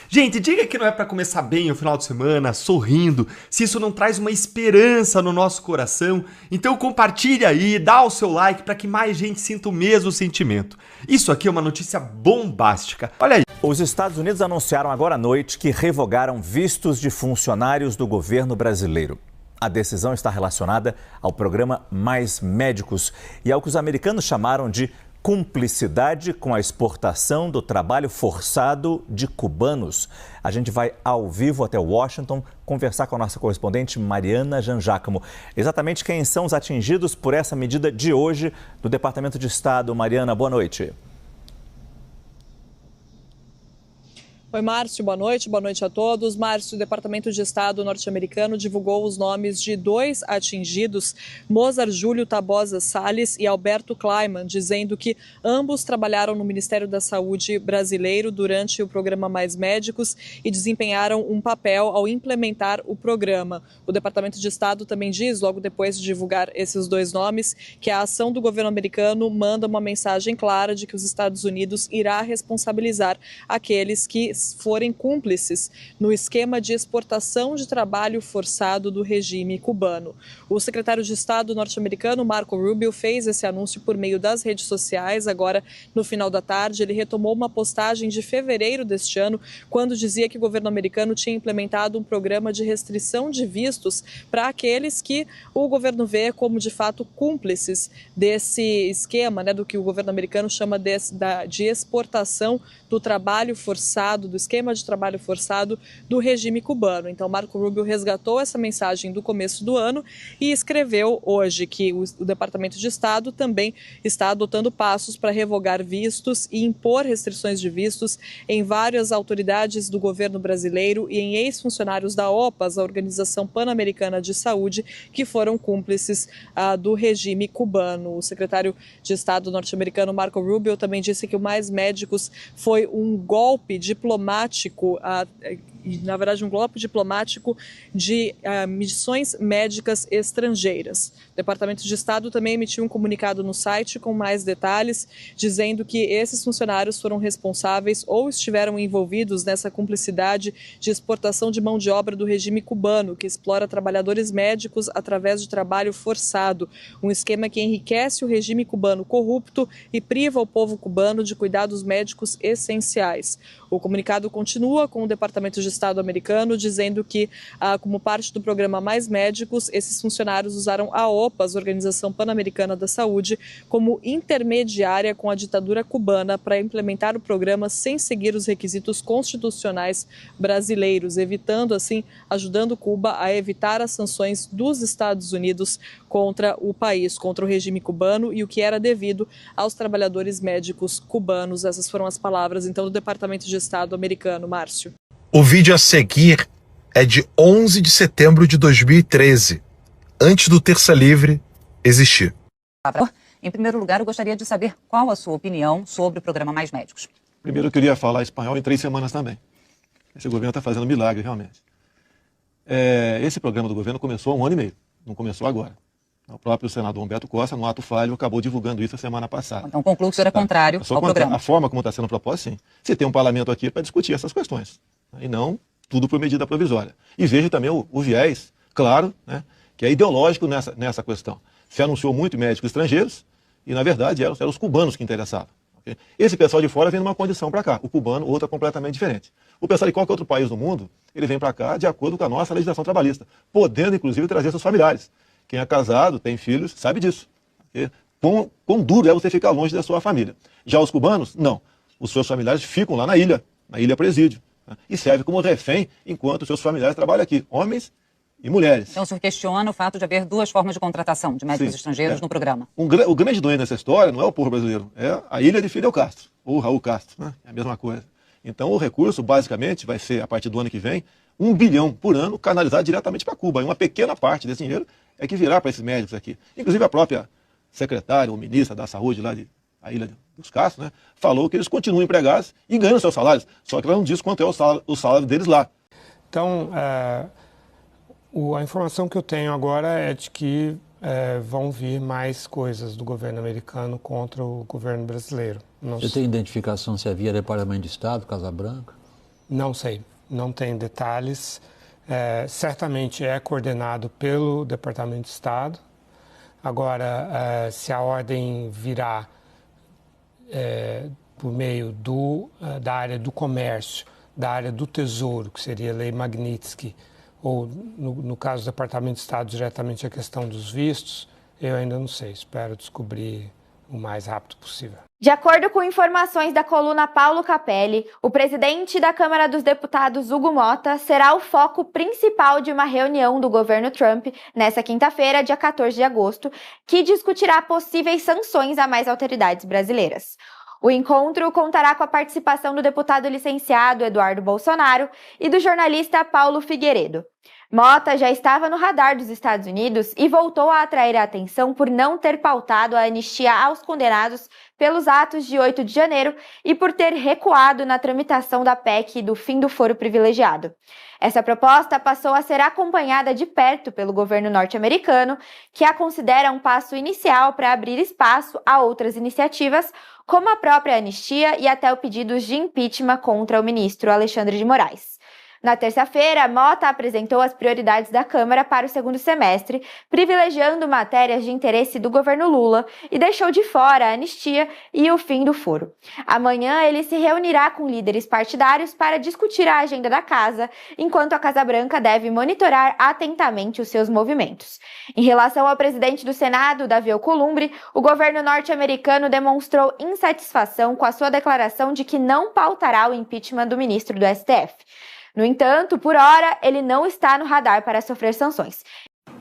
Gente, diga que não é para começar bem o final de semana, sorrindo, se isso não traz uma esperança no nosso coração. Então compartilha aí, dá o seu like para que mais gente sinta o mesmo sentimento. Isso aqui é uma notícia bombástica. Olha aí. Os Estados Unidos anunciaram agora à noite que revogaram vistos de funcionários do governo brasileiro. A decisão está relacionada ao programa Mais Médicos e ao que os americanos chamaram de cumplicidade com a exportação do trabalho forçado de cubanos. A gente vai ao vivo até Washington conversar com a nossa correspondente Mariana Jangiacomo. Exatamente quem são os atingidos por essa medida de hoje do Departamento de Estado. Mariana, boa noite. Oi, Márcio, boa noite a todos. Márcio, o Departamento de Estado norte-americano divulgou os nomes de 2 atingidos, Mozart Júlio Tabosa Salles e Alberto Kleiman, dizendo que ambos trabalharam no Ministério da Saúde brasileiro durante o programa Mais Médicos e desempenharam um papel ao implementar o programa. O Departamento de Estado também diz, logo depois de divulgar esses 2 nomes, que a ação do governo americano manda uma mensagem clara de que os Estados Unidos irá responsabilizar aqueles que forem cúmplices no esquema de exportação de trabalho forçado do regime cubano. O secretário de Estado norte-americano, Marco Rubio, fez esse anúncio por meio das redes sociais. Agora, no final da tarde, ele retomou uma postagem de fevereiro deste ano, quando dizia que o governo americano tinha implementado um programa de restrição de vistos para aqueles que o governo vê como, de fato, cúmplices desse esquema, do que o governo americano chama de exportação do trabalho forçado, do esquema de trabalho forçado do regime cubano. Então, Marco Rubio resgatou essa mensagem do começo do ano e escreveu hoje que o Departamento de Estado também está adotando passos para revogar vistos e impor restrições de vistos em várias autoridades do governo brasileiro e em ex-funcionários da OPAS, a Organização Pan-Americana de Saúde, que foram cúmplices do regime cubano. O secretário de Estado norte-americano, Marco Rubio, também disse que o Mais Médicos foi um golpe diplomático, na verdade um golpe diplomático de missões médicas estrangeiras. O Departamento de Estado também emitiu um comunicado no site com mais detalhes, dizendo que esses funcionários foram responsáveis ou estiveram envolvidos nessa cumplicidade de exportação de mão de obra do regime cubano, que explora trabalhadores médicos através de trabalho forçado, um esquema que enriquece o regime cubano corrupto e priva o povo cubano de cuidados médicos essenciais. O comunicado continua com o Departamento de Estado americano dizendo que, como parte do programa Mais Médicos, esses funcionários usaram a OPAS, Organização Pan-Americana da Saúde, como intermediária com a ditadura cubana para implementar o programa sem seguir os requisitos constitucionais brasileiros, ajudando Cuba a evitar as sanções dos Estados Unidos contra o país, contra o regime cubano e o que era devido aos trabalhadores médicos cubanos. Essas foram as palavras, então, do Departamento de Estado americano. Márcio. O vídeo a seguir é de 11 de setembro de 2013, antes do Terça Livre existir. Em primeiro lugar, eu gostaria de saber qual a sua opinião sobre o programa Mais Médicos. Primeiro, eu queria falar espanhol em 3 semanas também. Esse governo está fazendo milagre, realmente. Esse programa do governo começou há 1 ano e meio, não começou agora. O próprio senador Humberto Costa, no ato falho, acabou divulgando isso a semana passada. Então, concluo que o senhor é contrário ao programa. A forma como está sendo proposta, sim. Se tem um parlamento aqui para discutir essas questões, e não tudo por medida provisória. E veja também o viés, claro, que é ideológico nessa questão. Se anunciou muito médicos estrangeiros e, na verdade, eram os cubanos que interessavam. Okay? Esse pessoal de fora vem numa condição para cá. O cubano, outra completamente diferente. O pessoal de qualquer outro país do mundo, ele vem para cá de acordo com a nossa legislação trabalhista, podendo, inclusive, trazer seus familiares. Quem é casado, tem filhos, sabe disso. Quão duro é você ficar longe da sua família. Já os cubanos, não. Os seus familiares ficam lá na ilha presídio. E serve como refém enquanto os seus familiares trabalham aqui, homens e mulheres. Então o senhor questiona o fato de haver 2 formas de contratação de médicos estrangeiros no programa. O grande doente dessa história não é o povo brasileiro, é a ilha de Fidel Castro, ou Raul Castro, é a mesma coisa. Então o recurso, basicamente, vai ser, a partir do ano que vem, 1 bilhão por ano canalizado diretamente para Cuba. E uma pequena parte desse dinheiro é que virá para esses médicos aqui. Inclusive a própria secretária ou ministra da Saúde lá a Ilha dos Castros, falou que eles continuam empregados e ganham seus salários, só que ela não diz quanto é o salário deles lá. Então, a informação que eu tenho agora é de que vão vir mais coisas do governo americano contra o governo brasileiro. Você tem identificação se havia Departamento de Estado, Casa Branca? Não sei, não tem detalhes. Certamente é coordenado pelo Departamento de Estado. Agora, se a ordem virá por meio da área do comércio, da área do Tesouro, que seria a Lei Magnitsky, ou, no caso do Departamento de Estado, diretamente a questão dos vistos, eu ainda não sei, espero descobrir o mais rápido possível. De acordo com informações da coluna Paulo Capelli, o presidente da Câmara dos Deputados, Hugo Mota, será o foco principal de uma reunião do governo Trump nesta quinta-feira, dia 14 de agosto, que discutirá possíveis sanções a mais autoridades brasileiras. O encontro contará com a participação do deputado licenciado Eduardo Bolsonaro e do jornalista Paulo Figueiredo. Mota já estava no radar dos Estados Unidos e voltou a atrair a atenção por não ter pautado a anistia aos condenados pelos atos de 8 de janeiro e por ter recuado na tramitação da PEC do fim do foro privilegiado. Essa proposta passou a ser acompanhada de perto pelo governo norte-americano, que a considera um passo inicial para abrir espaço a outras iniciativas, como a própria anistia e até o pedido de impeachment contra o ministro Alexandre de Moraes. Na terça-feira, Mota apresentou as prioridades da Câmara para o segundo semestre, privilegiando matérias de interesse do governo Lula e deixou de fora a anistia e o fim do foro. Amanhã, ele se reunirá com líderes partidários para discutir a agenda da casa, enquanto a Casa Branca deve monitorar atentamente os seus movimentos. Em relação ao presidente do Senado, Davi Alcolumbre, o governo norte-americano demonstrou insatisfação com a sua declaração de que não pautará o impeachment do ministro do STF. No entanto, por hora, ele não está no radar para sofrer sanções.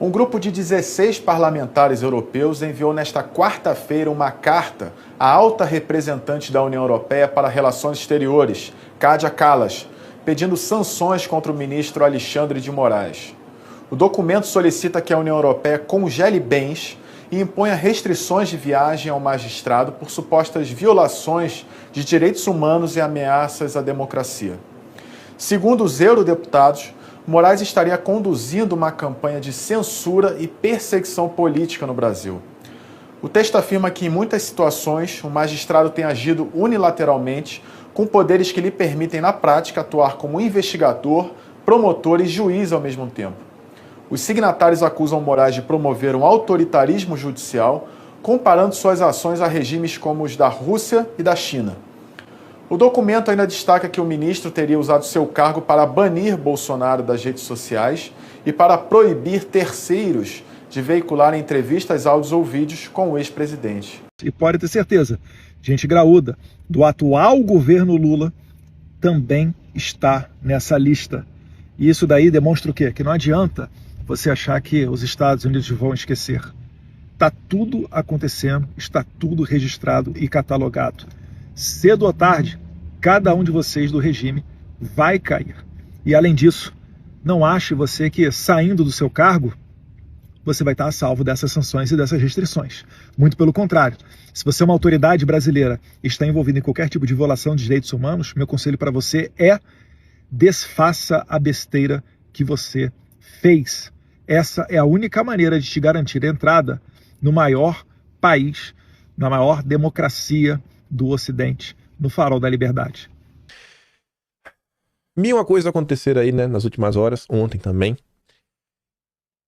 Um grupo de 16 parlamentares europeus enviou nesta quarta-feira uma carta à alta representante da União Europeia para Relações Exteriores, Kaja Kallas, pedindo sanções contra o ministro Alexandre de Moraes. O documento solicita que a União Europeia congele bens e imponha restrições de viagem ao magistrado por supostas violações de direitos humanos e ameaças à democracia. Segundo os eurodeputados, Moraes estaria conduzindo uma campanha de censura e perseguição política no Brasil. O texto afirma que, em muitas situações, o magistrado tem agido unilateralmente, com poderes que lhe permitem, na prática, atuar como investigador, promotor e juiz ao mesmo tempo. Os signatários acusam Moraes de promover um autoritarismo judicial, comparando suas ações a regimes como os da Rússia e da China. O documento ainda destaca que o ministro teria usado seu cargo para banir Bolsonaro das redes sociais e para proibir terceiros de veicular entrevistas, áudios ou vídeos com o ex-presidente. E pode ter certeza, gente graúda do atual governo Lula também está nessa lista. E isso daí demonstra o quê? Que não adianta você achar que os Estados Unidos vão esquecer. Está tudo acontecendo, está tudo registrado e catalogado. Cedo ou tarde, cada um de vocês do regime vai cair. E além disso, não ache você que saindo do seu cargo, você vai estar a salvo dessas sanções e dessas restrições. Muito pelo contrário. Se você é uma autoridade brasileira e está envolvida em qualquer tipo de violação de direitos humanos, meu conselho para você é: desfaça a besteira que você fez. Essa é a única maneira de te garantir a entrada no maior país, na maior democracia do Ocidente, no farol da liberdade. Mil uma coisa acontecer aí, né, nas últimas horas, ontem também.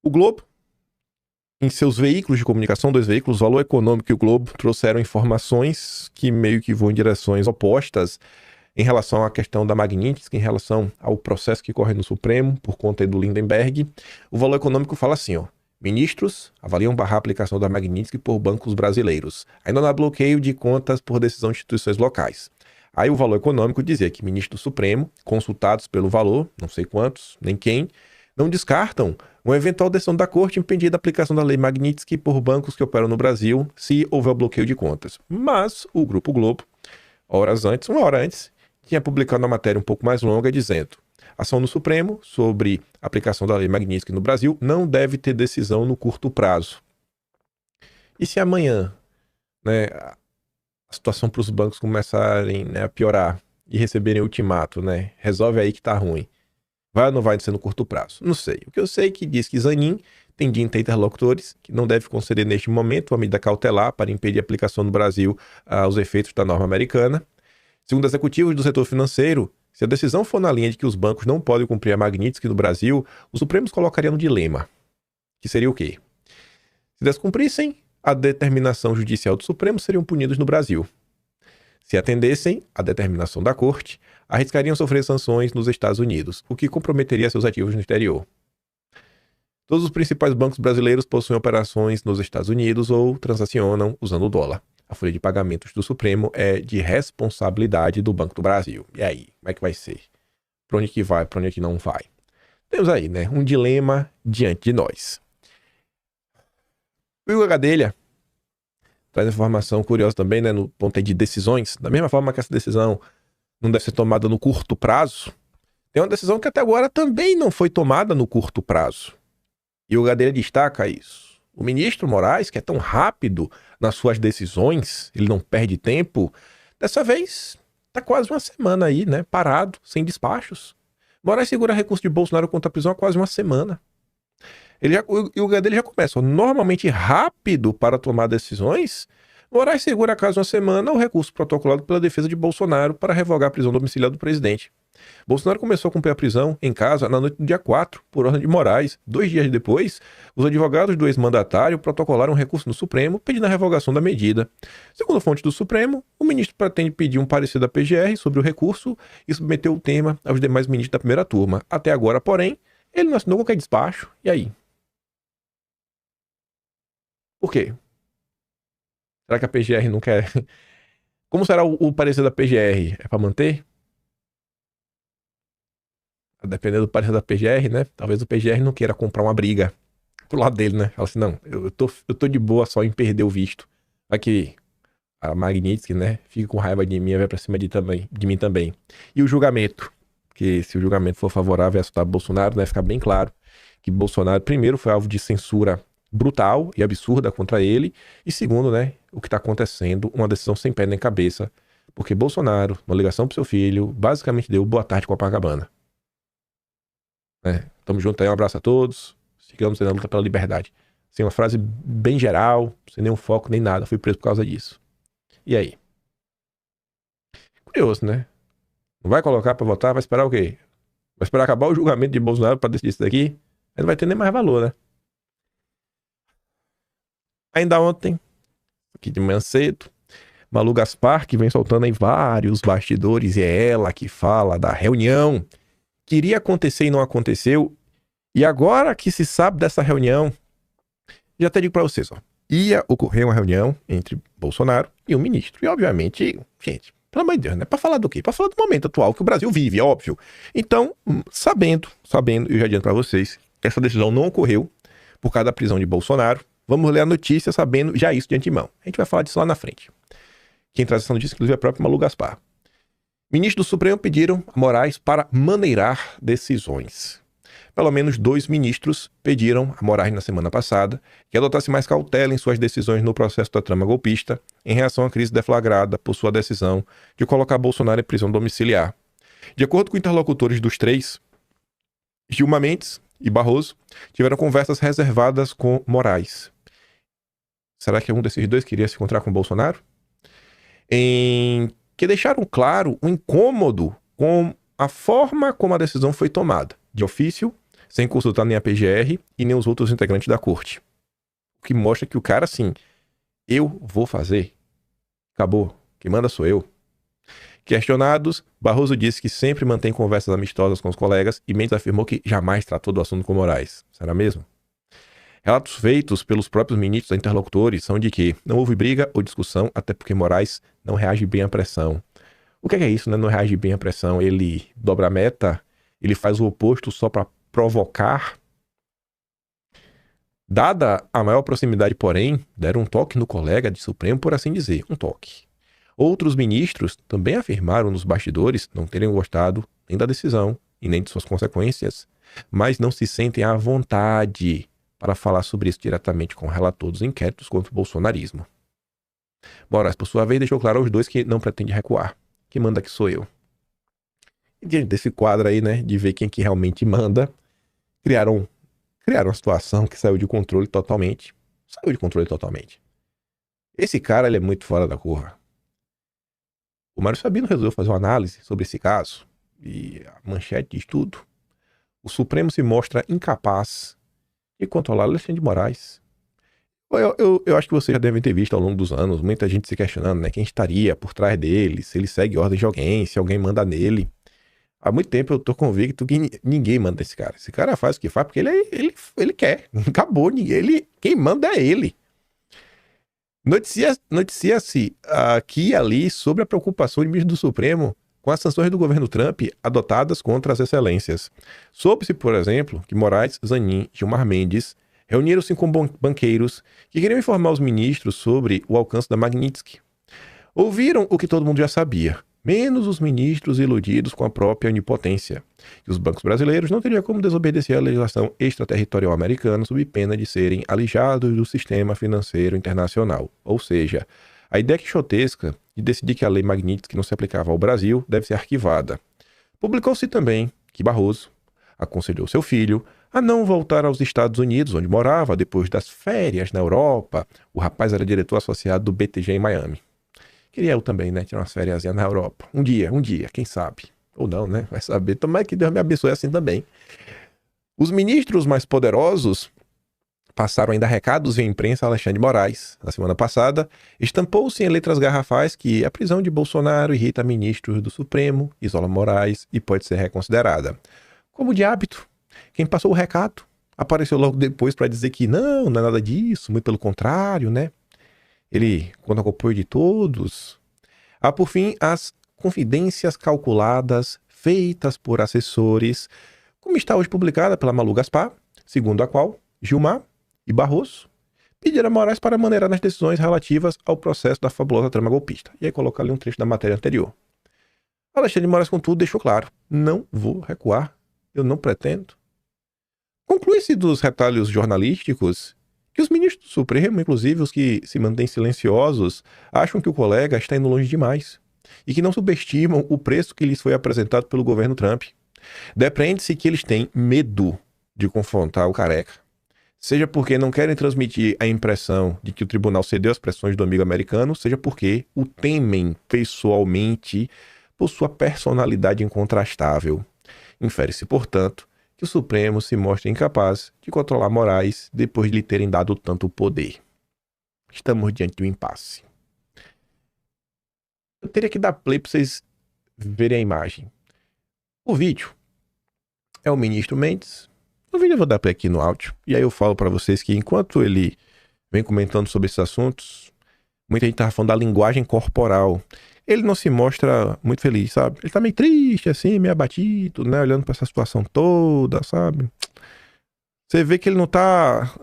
O Globo, em seus veículos de comunicação, 2 veículos, Valor Econômico e o Globo, trouxeram informações que meio que vão em direções opostas em relação à questão da Magnitsky, em relação ao processo que corre no Supremo por conta do Lindenberg. O Valor Econômico fala assim, ó: ministros avaliam barrar a aplicação da Magnitsky por bancos brasileiros. Ainda não há bloqueio de contas por decisão de instituições locais. Aí o Valor Econômico dizia que ministros do Supremo, consultados pelo Valor, não sei quantos, nem quem, não descartam uma eventual decisão da Corte impedindo a aplicação da Lei Magnitsky por bancos que operam no Brasil se houver bloqueio de contas. Mas o Grupo Globo, uma hora antes, tinha publicado uma matéria um pouco mais longa dizendo: ação no Supremo sobre a aplicação da Lei Magnitsky no Brasil não deve ter decisão no curto prazo. E se amanhã, né, a situação para os bancos começarem, né, a piorar e receberem ultimato, né, resolve aí que tá ruim, vai ou não vai ser no curto prazo? Não sei. O que eu sei é que diz que Zanin tem de interlocutores que não deve conceder neste momento uma medida cautelar para impedir a aplicação no Brasil aos efeitos da norma americana. Segundo executivos do setor financeiro, Se a decisão for na linha de que os bancos não podem cumprir a Magnitsky no Brasil, o Supremo os colocaria no dilema, que seria o quê? Se descumprissem a determinação judicial do Supremo, seriam punidos no Brasil. Se atendessem à determinação da Corte, arriscariam sofrer sanções nos Estados Unidos, o que comprometeria seus ativos no exterior. Todos os principais bancos brasileiros possuem operações nos Estados Unidos ou transacionam usando o dólar. A folha de pagamentos do Supremo é de responsabilidade do Banco do Brasil. E aí, como é que vai ser? Para onde que vai, para onde que não vai? Temos aí, né, um dilema diante de nós. O Igor Gadelha traz informação curiosa também, né, no ponto aí de decisões. Da mesma forma que essa decisão não deve ser tomada no curto prazo, tem uma decisão que até agora também não foi tomada no curto prazo. E o Gadelha destaca isso. O ministro Moraes, que é tão rápido nas suas decisões, ele não perde tempo, dessa vez está quase uma semana aí, né, parado, sem despachos. Moraes segura recurso de Bolsonaro contra a prisão há quase uma semana. E o Gadelha já começa, normalmente rápido para tomar decisões. Moraes segura há quase uma semana o recurso protocolado pela defesa de Bolsonaro para revogar a prisão domiciliar do presidente. Bolsonaro começou a cumprir a prisão em casa na noite do dia 4, por ordem de Moraes. 2 dias depois, os advogados do ex-mandatário protocolaram um recurso no Supremo pedindo a revogação da medida. Segundo fontes do Supremo, o ministro pretende pedir um parecer da PGR sobre o recurso e submeteu o tema aos demais ministros da primeira turma. Até agora, porém, ele não assinou qualquer despacho. E aí? Por quê? Será que a PGR não quer? Como será o parecer da PGR? É para manter? Dependendo do parecer da PGR, né? Talvez o PGR não queira comprar uma briga pro lado dele, né? Fala assim, não, eu tô de boa só em perder o visto. Aqui, a Magnitsky, né? Fica com raiva de mim e vai pra cima de mim também. E o julgamento? Porque se o julgamento for favorável a assustar Bolsonaro, né? Fica bem claro que Bolsonaro, primeiro, foi alvo de censura brutal e absurda contra ele, e segundo, né, o que está acontecendo, uma decisão sem pé nem cabeça, porque Bolsonaro, numa ligação pro seu filho, basicamente deu boa tarde com a Copacabana. Tamo junto aí, um abraço a todos, sigamos na luta pela liberdade. Assim, uma frase bem geral, sem nenhum foco nem nada, fui preso por causa disso. E aí? Curioso, né? Não vai colocar pra votar, vai esperar o quê? Vai esperar acabar o julgamento de Bolsonaro pra decidir isso daqui? Aí não vai ter nem mais valor, né? Ainda ontem, aqui de manhã cedo, Malu Gaspar, que vem soltando aí vários bastidores, e é ela que fala da reunião que iria acontecer e não aconteceu. E agora que se sabe dessa reunião, já até digo pra vocês, ó, ia ocorrer uma reunião entre Bolsonaro e o ministro. E obviamente, gente, pelo amor de Deus, né? Pra falar do quê? Pra falar do momento atual que o Brasil vive, é óbvio. Então, sabendo, eu já adianto pra vocês que essa decisão não ocorreu por causa da prisão de Bolsonaro. Vamos ler a notícia sabendo já isso de antemão. A gente vai falar disso lá na frente. Quem traz essa notícia, inclusive, é a própria Malu Gaspar. Ministros do Supremo pediram a Moraes para maneirar decisões. Pelo menos 2 ministros pediram a Moraes na semana passada que adotasse mais cautela em suas decisões no processo da trama golpista, em reação à crise deflagrada por sua decisão de colocar Bolsonaro em prisão domiciliar. De acordo com interlocutores dos 3, Gilmar Mendes e Barroso tiveram conversas reservadas com Moraes. Será que um desses 2 queria se encontrar com Bolsonaro? Em que deixaram claro o incômodo com a forma como a decisão foi tomada, de ofício, sem consultar nem a PGR e nem os outros integrantes da corte. O que mostra que o cara, assim, eu vou fazer. Acabou. Quem manda sou eu. Questionados, Barroso disse que sempre mantém conversas amistosas com os colegas e Mendes afirmou que jamais tratou do assunto com Moraes. Será mesmo? Relatos feitos pelos próprios ministros e interlocutores são de que não houve briga ou discussão, até porque Moraes não reage bem à pressão. O que é isso, né? Não reage bem à pressão. Ele dobra a meta, ele faz o oposto só para provocar. Dada a maior proximidade, porém, deram um toque no colega de Supremo, por assim dizer, um toque. Outros ministros também afirmaram nos bastidores não terem gostado nem da decisão e nem de suas consequências, mas não se sentem à vontade para falar sobre isso diretamente com o relator dos inquéritos contra o bolsonarismo. Moraes, por sua vez, deixou claro aos 2 que não pretende recuar. Quem manda aqui sou eu. E diante desse quadro aí, né, de ver quem que realmente manda, criaram uma situação que saiu de controle totalmente. Esse cara, ele é muito fora da curva. O Mário Sabino resolveu fazer uma análise sobre esse caso e a manchete diz tudo. O Supremo se mostra incapaz de controlar Alexandre de Moraes. Eu acho que vocês já devem ter visto ao longo dos anos muita gente se questionando, né? Quem estaria por trás dele, se ele segue ordem de alguém, se alguém manda nele. Há muito tempo eu tô convicto que ninguém manda esse cara. Esse cara faz o que faz porque ele quer. Acabou, quem manda é ele. Noticia-se aqui e ali sobre a preocupação do ministro do Supremo com as sanções do governo Trump adotadas contra as excelências. Soube-se, por exemplo, que Moraes, Zanin e Gilmar Mendes reuniram-se com banqueiros que queriam informar os ministros sobre o alcance da Magnitsky. Ouviram o que todo mundo já sabia, menos os ministros iludidos com a própria onipotência, que os bancos brasileiros não teriam como desobedecer à legislação extraterritorial americana sob pena de serem alijados do sistema financeiro internacional. Ou seja, a ideia quixotesca de decidir que a lei Magnitsky não se aplicava ao Brasil deve ser arquivada. Publicou-se também que Barroso aconselhou seu filho a não voltar aos Estados Unidos, onde morava, depois das férias na Europa. O rapaz era diretor associado do BTG em Miami. Queria eu também, né? Tirar umas férias na Europa. Um dia, quem sabe? Ou não, né? Vai saber. Tomara que Deus me abençoe assim também. Os ministros mais poderosos passaram ainda recados via imprensa a Alexandre de Moraes. Na semana passada, estampou-se em letras garrafais que a prisão de Bolsonaro irrita ministros do Supremo, isola Moraes e pode ser reconsiderada. Como de hábito, quem passou o recado apareceu logo depois para dizer que não é nada disso, muito pelo contrário, né? Ele conta com o apoio de todos. Há, por fim, as confidências calculadas feitas por assessores, como está hoje publicada pela Malu Gaspar, segundo a qual Gilmar e Barroso pediram a Moraes para maneirar nas decisões relativas ao processo da fabulosa trama golpista. E aí coloca ali um trecho da matéria anterior. Alexandre de Moraes, contudo, deixou claro: não vou recuar, eu não pretendo. Conclui-se dos retalhos jornalísticos que os ministros do Supremo, inclusive os que se mantêm silenciosos, acham que o colega está indo longe demais e que não subestimam o preço que lhes foi apresentado pelo governo Trump. Depreende-se que eles têm medo de confrontar o careca, seja porque não querem transmitir a impressão de que o tribunal cedeu às pressões do amigo americano, seja porque o temem pessoalmente por sua personalidade incontrastável. Infere-se, portanto, que o Supremo se mostra incapaz de controlar Moraes depois de lhe terem dado tanto poder. Estamos diante de um impasse. Eu teria que dar play para vocês verem a imagem. O vídeo é o ministro Mendes. O vídeo eu vou dar play aqui no áudio. E aí eu falo para vocês que enquanto ele vem comentando sobre esses assuntos, muita gente estava falando da linguagem corporal. Ele não se mostra muito feliz, sabe? Ele tá meio triste, assim, meio abatido, né? Olhando para essa situação toda, sabe? Você vê que ele não tá...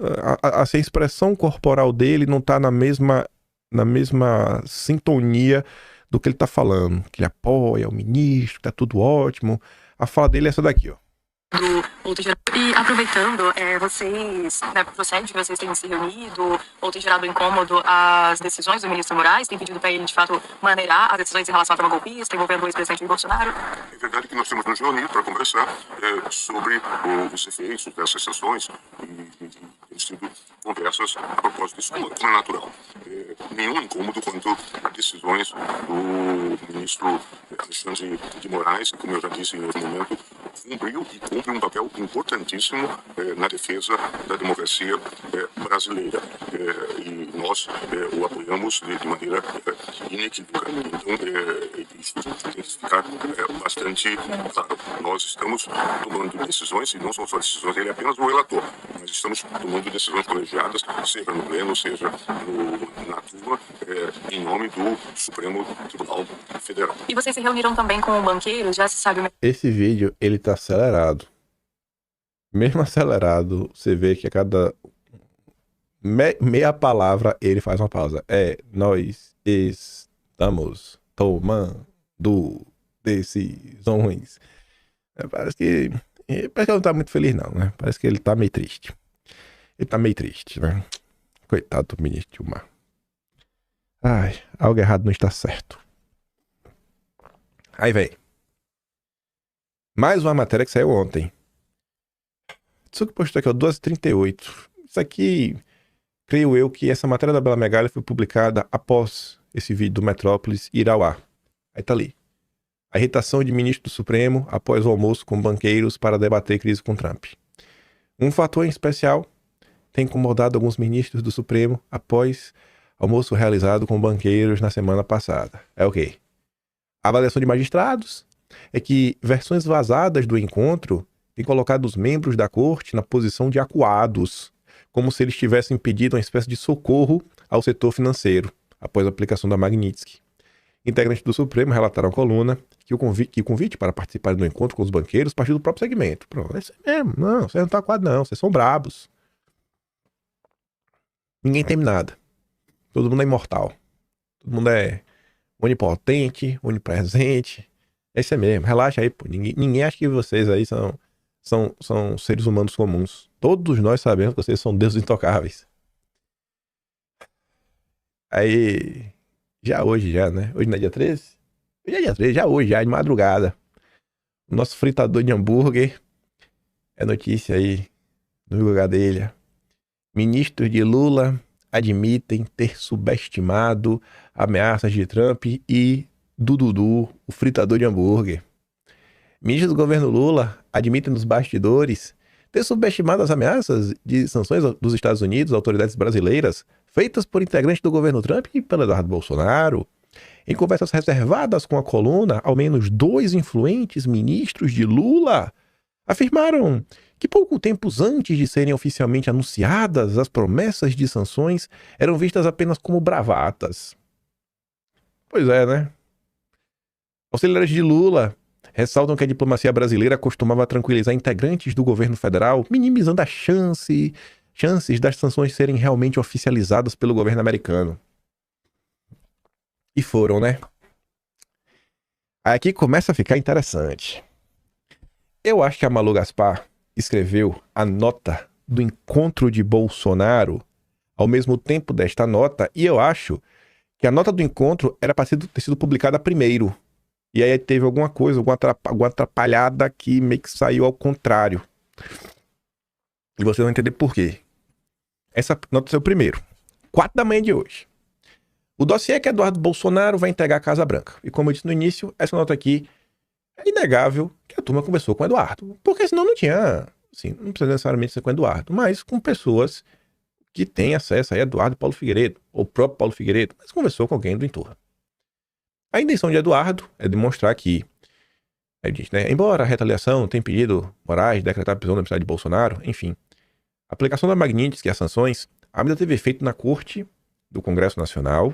A expressão corporal dele não tá na mesma sintonia do que ele tá falando. Que ele apoia o ministro, que tá tudo ótimo. A fala dele é essa daqui, ó. E aproveitando, vocês, né, procede que vocês tenham se reunido ou tem gerado incômodo as decisões do ministro Moraes, tem pedido para ele, de fato, maneirar as decisões em relação à trama golpista, envolvendo o ex-presidente Bolsonaro? É verdade que nós temos nos reunido para conversar sobre os efeitos dessas sessões e temos tido conversas a propósito disso, como é natural. Nenhum incômodo quanto a decisões do ministro Alexandre de Moraes, que, como eu já disse em outro momento, cumpriu e cumpre um papel importantíssimo na defesa da democracia brasileira. E nós o apoiamos de maneira inequívoca. Então, isso tem que ficar bastante claro. Nós estamos tomando decisões, e não são só decisões, ele é apenas o relator. Nós estamos tomando decisões colegiadas, seja no Pleno, seja na turma, em nome do Supremo Tribunal Federal. E vocês se reuniram também com o banqueiro? Já se sabe... Esse vídeo, ele tá acelerado. Mesmo acelerado, você vê que a cada meia palavra ele faz uma pausa. Nós estamos tomando decisões. Parece que ele não tá muito feliz não, né? Parece que ele tá meio triste. Ele tá meio triste, né? Coitado do ministro Gilmar. Ai, algo errado não está certo. Aí, véi. Mais uma matéria que saiu ontem. Isso que postou aqui, ó, 2h38. Isso aqui, creio eu que essa matéria da Bela Megali foi publicada após esse vídeo do Metrópolis ir ao ar. Aí tá ali. A irritação de ministro do Supremo após o almoço com banqueiros para debater crise com Trump. Um fator em especial tem incomodado alguns ministros do Supremo após almoço realizado com banqueiros na semana passada. É o quê? A avaliação de magistrados é que versões vazadas do encontro têm colocado os membros da corte na posição de acuados, como se eles tivessem pedido uma espécie de socorro ao setor financeiro, após a aplicação da Magnitsky. Integrantes do Supremo relataram à coluna que o convite para participar do encontro com os banqueiros partiu do próprio segmento. Pronto, é isso mesmo. Não, vocês não estão acuados não, vocês são brabos. Ninguém teme nada. Todo mundo é imortal. Todo mundo é onipotente, onipresente. É isso mesmo, relaxa aí, pô. Ninguém acha que vocês aí são seres humanos comuns. Todos nós sabemos que vocês são deuses intocáveis. Aí, hoje, né? Hoje não é dia 13? Hoje é dia 13, hoje, de madrugada. O nosso fritador de hambúrguer é notícia aí no Rio Gadelha. Ministros de Lula admitem ter subestimado ameaças de Trump e do Dudu, o fritador de hambúrguer. Ministros do governo Lula admitem nos bastidores ter subestimado as ameaças de sanções dos Estados Unidos, autoridades brasileiras, feitas por integrantes do governo Trump e pelo Eduardo Bolsonaro. Em conversas reservadas com a coluna, ao menos 2 influentes ministros de Lula afirmaram que pouco tempo antes de serem oficialmente anunciadas, as promessas de sanções eram vistas apenas como bravatas. Pois é, né? Auxiliares de Lula ressaltam que a diplomacia brasileira costumava tranquilizar integrantes do governo federal, minimizando as chances das sanções serem realmente oficializadas pelo governo americano. E foram, né? Aqui começa a ficar interessante. Eu acho que a Malu Gaspar escreveu a nota do encontro de Bolsonaro ao mesmo tempo desta nota, e eu acho que a nota do encontro era para ter sido publicada primeiro. E aí teve alguma coisa, alguma atrapalhada que meio que saiu ao contrário. E vocês vão entender por quê. Essa nota saiu primeiro, 4 da manhã de hoje. O dossiê que Eduardo Bolsonaro vai entregar à Casa Branca. E como eu disse no início, essa nota aqui é inegável que a turma conversou com o Eduardo. Porque senão não tinha, assim, não precisa necessariamente ser com o Eduardo, mas com pessoas que têm acesso a Eduardo e Paulo Figueiredo, ou o próprio Paulo Figueiredo, mas conversou com alguém do entorno. A intenção de Eduardo é demonstrar que, ele diz, né, embora a retaliação tenha impedido Moraes de decretar a prisão da Universidade de Bolsonaro, enfim, a aplicação da Magnitsky e as sanções ainda teve efeito na Corte do Congresso Nacional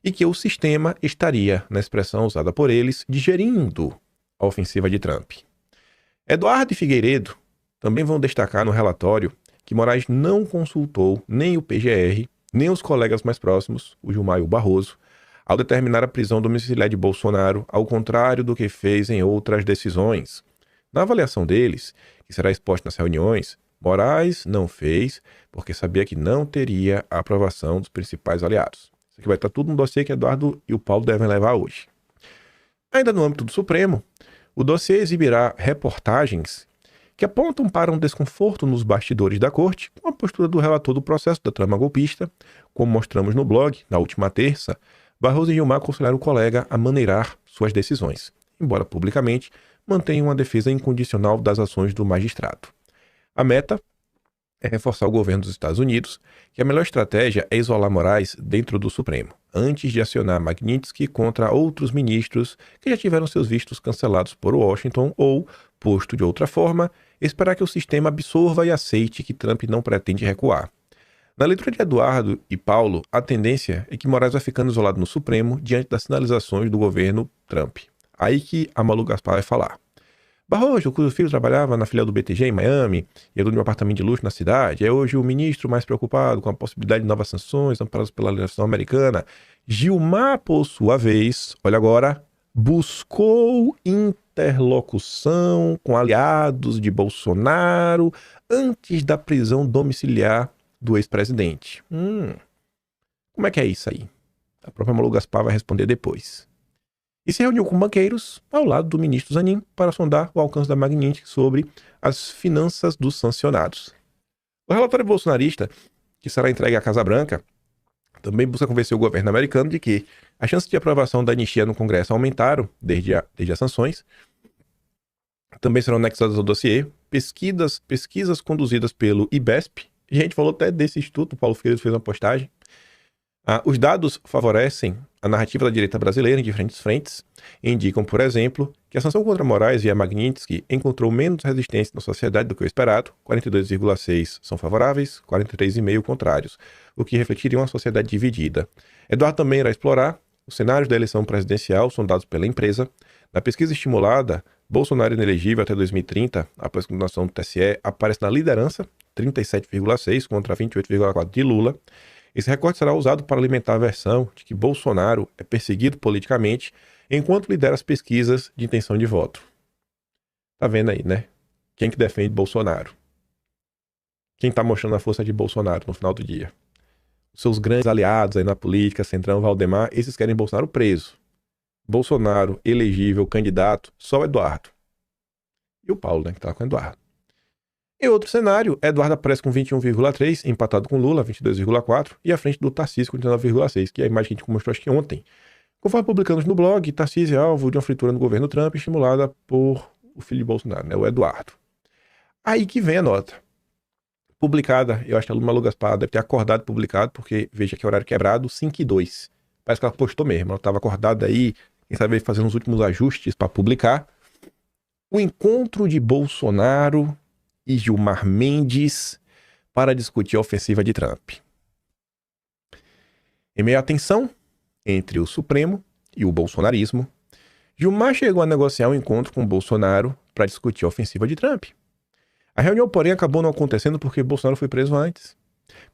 e que o sistema estaria, na expressão usada por eles, digerindo a ofensiva de Trump. Eduardo e Figueiredo também vão destacar no relatório que Moraes não consultou nem o PGR, nem os colegas mais próximos, o Gilmar e o Barroso, ao determinar a prisão domiciliar de Bolsonaro, ao contrário do que fez em outras decisões. Na avaliação deles, que será exposta nas reuniões, Moraes não fez porque sabia que não teria a aprovação dos principais aliados. Isso aqui vai estar tudo no dossiê que Eduardo e o Paulo devem levar hoje. Ainda no âmbito do Supremo, o dossiê exibirá reportagens que apontam para um desconforto nos bastidores da corte com a postura do relator do processo da trama golpista. Como mostramos no blog, na última terça, Barroso e Gilmar aconselharam o colega a maneirar suas decisões, embora publicamente mantenham uma defesa incondicional das ações do magistrado. A meta é reforçar o governo dos Estados Unidos que a melhor estratégia é isolar Moraes dentro do Supremo, antes de acionar Magnitsky contra outros ministros que já tiveram seus vistos cancelados por Washington ou, posto de outra forma, esperar que o sistema absorva e aceite que Trump não pretende recuar. Na leitura de Eduardo e Paulo, a tendência é que Moraes vai ficando isolado no Supremo diante das sinalizações do governo Trump. Aí que a Malu Gaspar vai falar. Barroso, cujo filho trabalhava na filial do BTG em Miami e é dono de um apartamento de luxo na cidade, é hoje o ministro mais preocupado com a possibilidade de novas sanções amparadas pela legislação americana. Gilmar, por sua vez, olha agora, buscou interlocução com aliados de Bolsonaro antes da prisão domiciliar do ex-presidente. Como é que é isso aí? A própria Malu Gaspar vai responder depois. E se reuniu com banqueiros ao lado do ministro Zanin para sondar o alcance da Magnitsky sobre as finanças dos sancionados. O relatório bolsonarista, que será entregue à Casa Branca, também busca convencer o governo americano de que as chances de aprovação da anistia no Congresso aumentaram desde as sanções. Também serão anexadas ao dossiê pesquisas conduzidas pelo IBESP. A gente falou até desse instituto, o Paulo Figueiredo fez uma postagem. Os dados favorecem a narrativa da direita brasileira em diferentes frentes e indicam, por exemplo, que a sanção contra Moraes via Magnitsky encontrou menos resistência na sociedade do que o esperado, 42,6% são favoráveis, 43,5% contrários, o que refletiria uma sociedade dividida. Eduardo também irá explorar os cenários da eleição presidencial sondados pela empresa. Na pesquisa estimulada, Bolsonaro inelegível até 2030, após a condenação do TSE, aparece na liderança, 37,6% contra 28,4% de Lula. Esse recorte será usado para alimentar a versão de que Bolsonaro é perseguido politicamente enquanto lidera as pesquisas de intenção de voto. Tá vendo aí, né? Quem que defende Bolsonaro? Quem tá mostrando a força de Bolsonaro no final do dia? Os seus grandes aliados aí na política, Centrão, Valdemar, esses querem Bolsonaro preso. Bolsonaro, elegível, candidato, só o Eduardo. E o Paulo, né, que tá com o Eduardo. Em outro cenário, Eduardo aparece com 21,3%, empatado com Lula, 22,4%, e à frente do Tarcísio com 19,6%, que é a imagem que a gente mostrou acho que ontem. Conforme publicamos no blog, Tarcísio é alvo de uma fritura no governo Trump, estimulada por o filho de Bolsonaro, né, o Eduardo. Aí que vem a nota. Publicada, eu acho que a Malu Gaspar deve ter acordado e publicado, porque veja que é horário quebrado, 5:02. Parece que ela postou mesmo, ela estava acordada aí, quem sabe fazendo os últimos ajustes para publicar. O encontro de Bolsonaro e Gilmar Mendes para discutir a ofensiva de Trump. Em meio à tensão entre o Supremo e o bolsonarismo, Gilmar chegou a negociar um encontro com Bolsonaro para discutir a ofensiva de Trump. A reunião, porém, acabou não acontecendo porque Bolsonaro foi preso antes.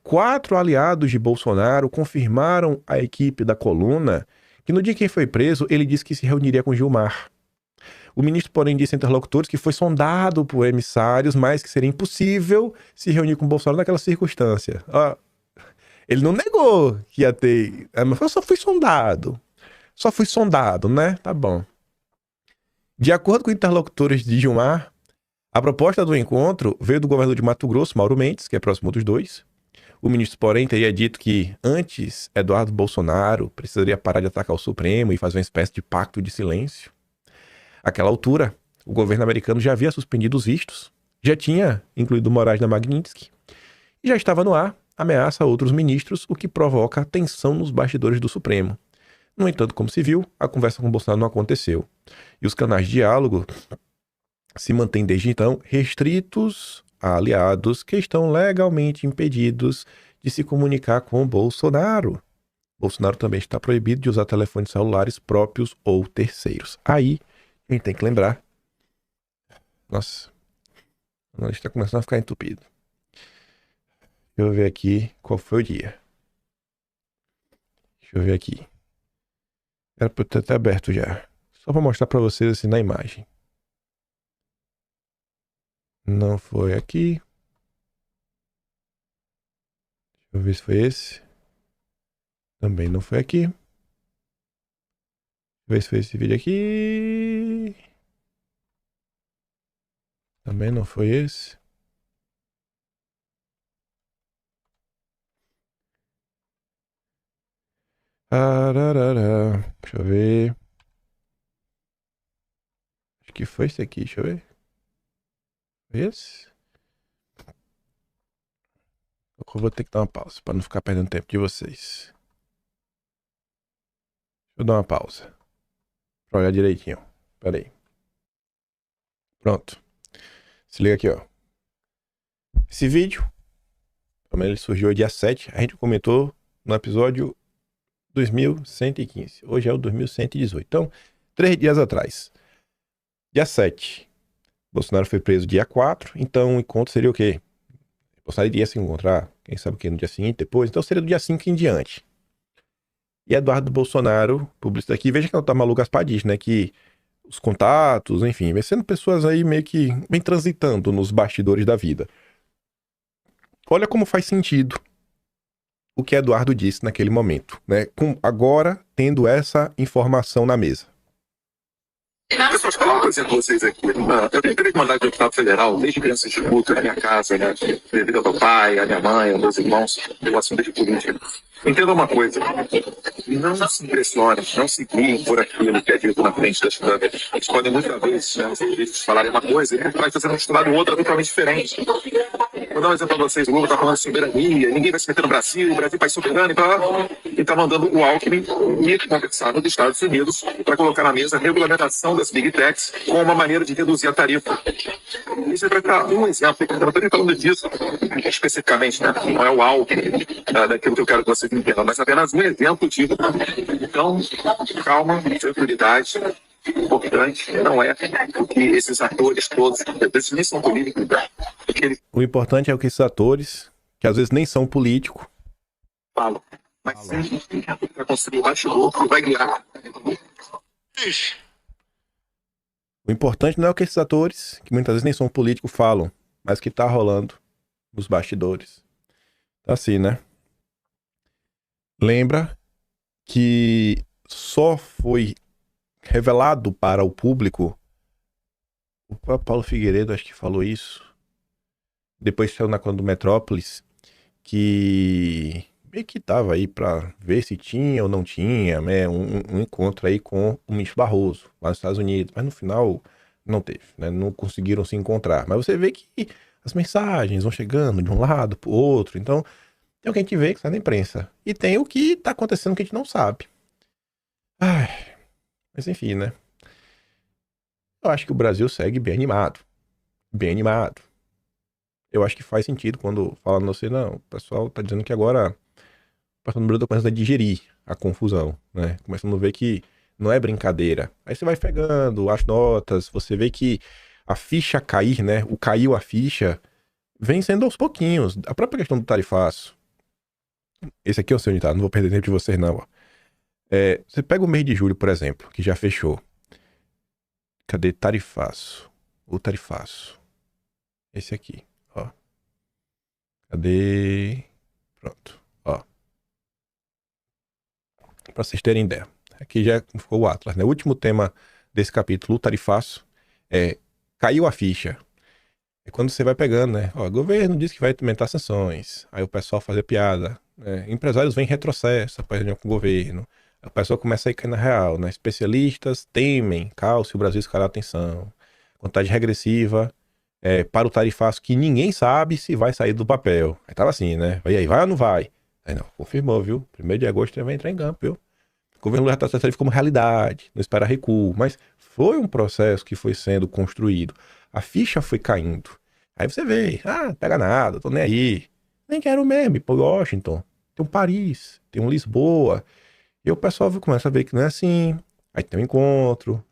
4 aliados de Bolsonaro confirmaram à equipe da coluna que no dia que ele foi preso, ele disse que se reuniria com Gilmar. O ministro, porém, disse a interlocutores que foi sondado por emissários, mas que seria impossível se reunir com Bolsonaro naquela circunstância. Ele não negou que ia ter... Mas só fui sondado. Só fui sondado, né? Tá bom. De acordo com interlocutores de Gilmar, a proposta do encontro veio do governador de Mato Grosso, Mauro Mendes, que é próximo dos dois. O ministro, porém, teria dito que antes Eduardo Bolsonaro precisaria parar de atacar o Supremo e fazer uma espécie de pacto de silêncio. Àquela altura, o governo americano já havia suspendido os vistos, já tinha incluído Moraes na Magnitsky e já estava no ar ameaça a outros ministros, o que provoca tensão nos bastidores do Supremo. No entanto, como se viu, a conversa com Bolsonaro não aconteceu. E os canais de diálogo se mantêm desde então restritos a aliados que estão legalmente impedidos de se comunicar com Bolsonaro. Bolsonaro também está proibido de usar telefones celulares próprios ou terceiros. Aí, a gente tem que lembrar. Nossa, o nariz está começando a ficar entupido. Deixa eu ver aqui qual foi o dia. Deixa eu ver aqui. Era para eu ter até aberto já. Só para mostrar para vocês assim na imagem. Não foi aqui. Deixa eu ver se foi esse. Também não foi aqui. Ver se foi esse vídeo aqui. Também não foi esse. Deixa eu ver. Acho que foi esse aqui, deixa eu ver. Foi esse? Eu vou ter que dar uma pausa para não ficar perdendo tempo de vocês. Deixa eu dar uma pausa pra olhar direitinho. Pera aí. Pronto. Se liga aqui, ó. Esse vídeo, como ele surgiu dia 7, a gente comentou no episódio 2115. Hoje é o 2118. Então, 3 dias atrás. Dia 7. Bolsonaro foi preso dia 4. Então, o encontro seria o quê? Bolsonaro iria se encontrar, quem sabe o que, no dia seguinte, depois. Então, seria do dia 5 em diante. E Eduardo Bolsonaro, publicista aqui, veja que ela tá Malu Gaspar diz, né, que os contatos, enfim, vai sendo pessoas aí meio que vem transitando nos bastidores da vida. Olha como faz sentido o que Eduardo disse naquele momento, né, agora tendo essa informação na mesa. Pessoas, falar uma coisa com vocês aqui. Eu tenho 3 mandatos de deputado federal, desde criança de luta, na minha casa, né? Devido ao meu pai, à minha mãe, aos meus irmãos, eu assunto de política. Entenda uma coisa, não se impressione, não se guiem por aquilo que é dito na frente das câmeras. Eles podem muitas vezes, né, os falarem uma coisa e por trás está sendo estudado outra totalmente diferente. Vou dar um exemplo para vocês, o Lula está falando de soberania, ninguém vai se meter no Brasil, o Brasil é país soberano, e está mandando o Alckmin ir conversar nos Estados Unidos para colocar na mesa a regulamentação das Big Techs como uma maneira de reduzir a tarifa. Isso é para dar um exemplo, eu não estou nem falando disso especificamente, né? Não é o Alckmin daquilo que eu quero que vocês entendam, mas apenas um exemplo disso. Então, calma, tranquilidade. Importante não é o que esses atores todos, eles nem são políticos. O importante é o que esses atores, que às vezes nem são políticos, falam. Mas sempre para construir o bastidor que vai guiar. O importante não é o que esses atores, que muitas vezes nem são políticos, falam, mas o que tá rolando nos bastidores. Assim, né? Lembra que só foi revelado para o público, o próprio Paulo Figueiredo acho que falou isso, depois saiu na conta do Metrópolis, que meio que tava aí para ver se tinha ou não tinha, né, um encontro aí com o ministro Barroso, lá nos Estados Unidos, mas no final não teve, né, não conseguiram se encontrar. Mas você vê que as mensagens vão chegando de um lado pro outro, então tem o que a gente vê que sai na imprensa, e tem o que tá acontecendo que a gente não sabe. Ai... Mas enfim, né? Eu acho que o Brasil segue bem animado. Bem animado. Eu acho que faz sentido quando fala não sei, não. O pessoal tá dizendo que agora o pessoal do Brasil tá começando a digerir a confusão, né? Começando a ver que não é brincadeira. Aí você vai pegando as notas, você vê que a ficha cair, né? O caiu a ficha, vem sendo aos pouquinhos. A própria questão do tarifaço. Esse aqui é o seu ditado, não vou perder tempo de vocês, não, ó. Você pega o mês de julho, por exemplo, que já fechou. Cadê tarifaço? O tarifaço. Esse aqui, ó. Cadê? Pronto, ó. Pra vocês terem ideia. Aqui já ficou o Atlas, né? O último tema desse capítulo, o tarifaço, caiu a ficha. É quando você vai pegando, né? Ó, o governo disse que vai aumentar sanções. Aí o pessoal faz piada. Empresários vêm em retrocesso após reunião com o governo. A pessoa começa a cair na real, né? Especialistas temem se o Brasil escalar a atenção. Contagem regressiva para o tarifaço que ninguém sabe se vai sair do papel. Aí tava assim, né? E aí, vai ou não vai? Aí não, confirmou, viu? 1º de agosto ele vai entrar em campo, viu? O governo já está tratando como realidade, não espera recuo. Mas foi um processo que foi sendo construído. A ficha foi caindo. Aí você vê, pega nada, tô nem aí. Nem quero mesmo, pô, Washington. Tem um Paris, tem um Lisboa. E o pessoal começa a ver que não é assim. Aí tem um encontro.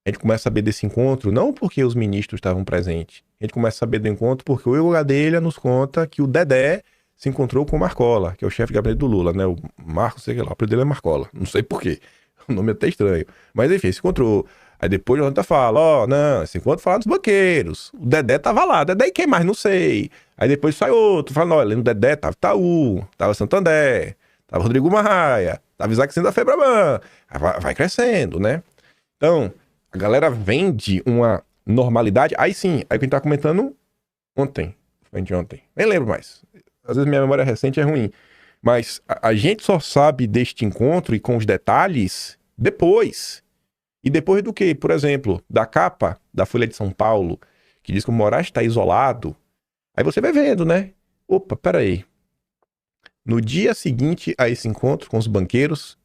A gente começa a saber desse encontro, não porque os ministros estavam presentes. A gente começa a saber do encontro porque o Igor Gadelha nos conta que o Dedé se encontrou com o Marcola, que é o chefe de gabinete do Lula, né? O Marcos, sei lá, o apelido dele é Marcola. Não sei porquê. O nome é até estranho. Mas enfim, se encontrou. Aí depois o Jonathan fala, não, esse encontro fala dos banqueiros. O Dedé tava lá. Dedé e quem mais? Não sei. Aí depois sai outro, fala, olha, no Dedé tava Itaú, tava Santander, tava Rodrigo Marraia, tava Isaac Senda Febraban. Vai crescendo, né? Então, a galera vende uma normalidade. Aí sim, aí quem tá comentando ontem, foi de ontem, nem lembro mais. Às vezes minha memória recente é ruim. Mas a gente só sabe deste encontro e com os detalhes depois. E depois do que? Por exemplo, da capa da Folha de São Paulo, que diz que o Moraes está isolado. Aí você vai vendo, né? Opa, peraí. No dia seguinte a esse encontro com os banqueiros,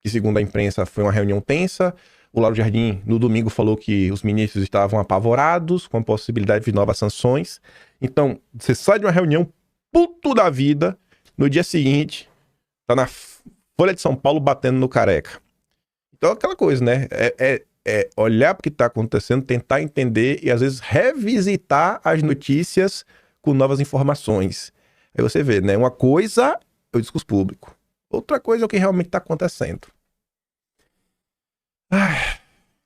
que segundo a imprensa foi uma reunião tensa, o Lauro Jardim no domingo falou que os ministros estavam apavorados com a possibilidade de novas sanções. Então, você sai de uma reunião puto da vida, no dia seguinte, tá na Folha de São Paulo batendo no careca. Então, aquela coisa, né? É olhar para o que está acontecendo, tentar entender e, às vezes, revisitar as notícias com novas informações. Aí você vê, né? Uma coisa é o discurso público. Outra coisa é o que realmente está acontecendo.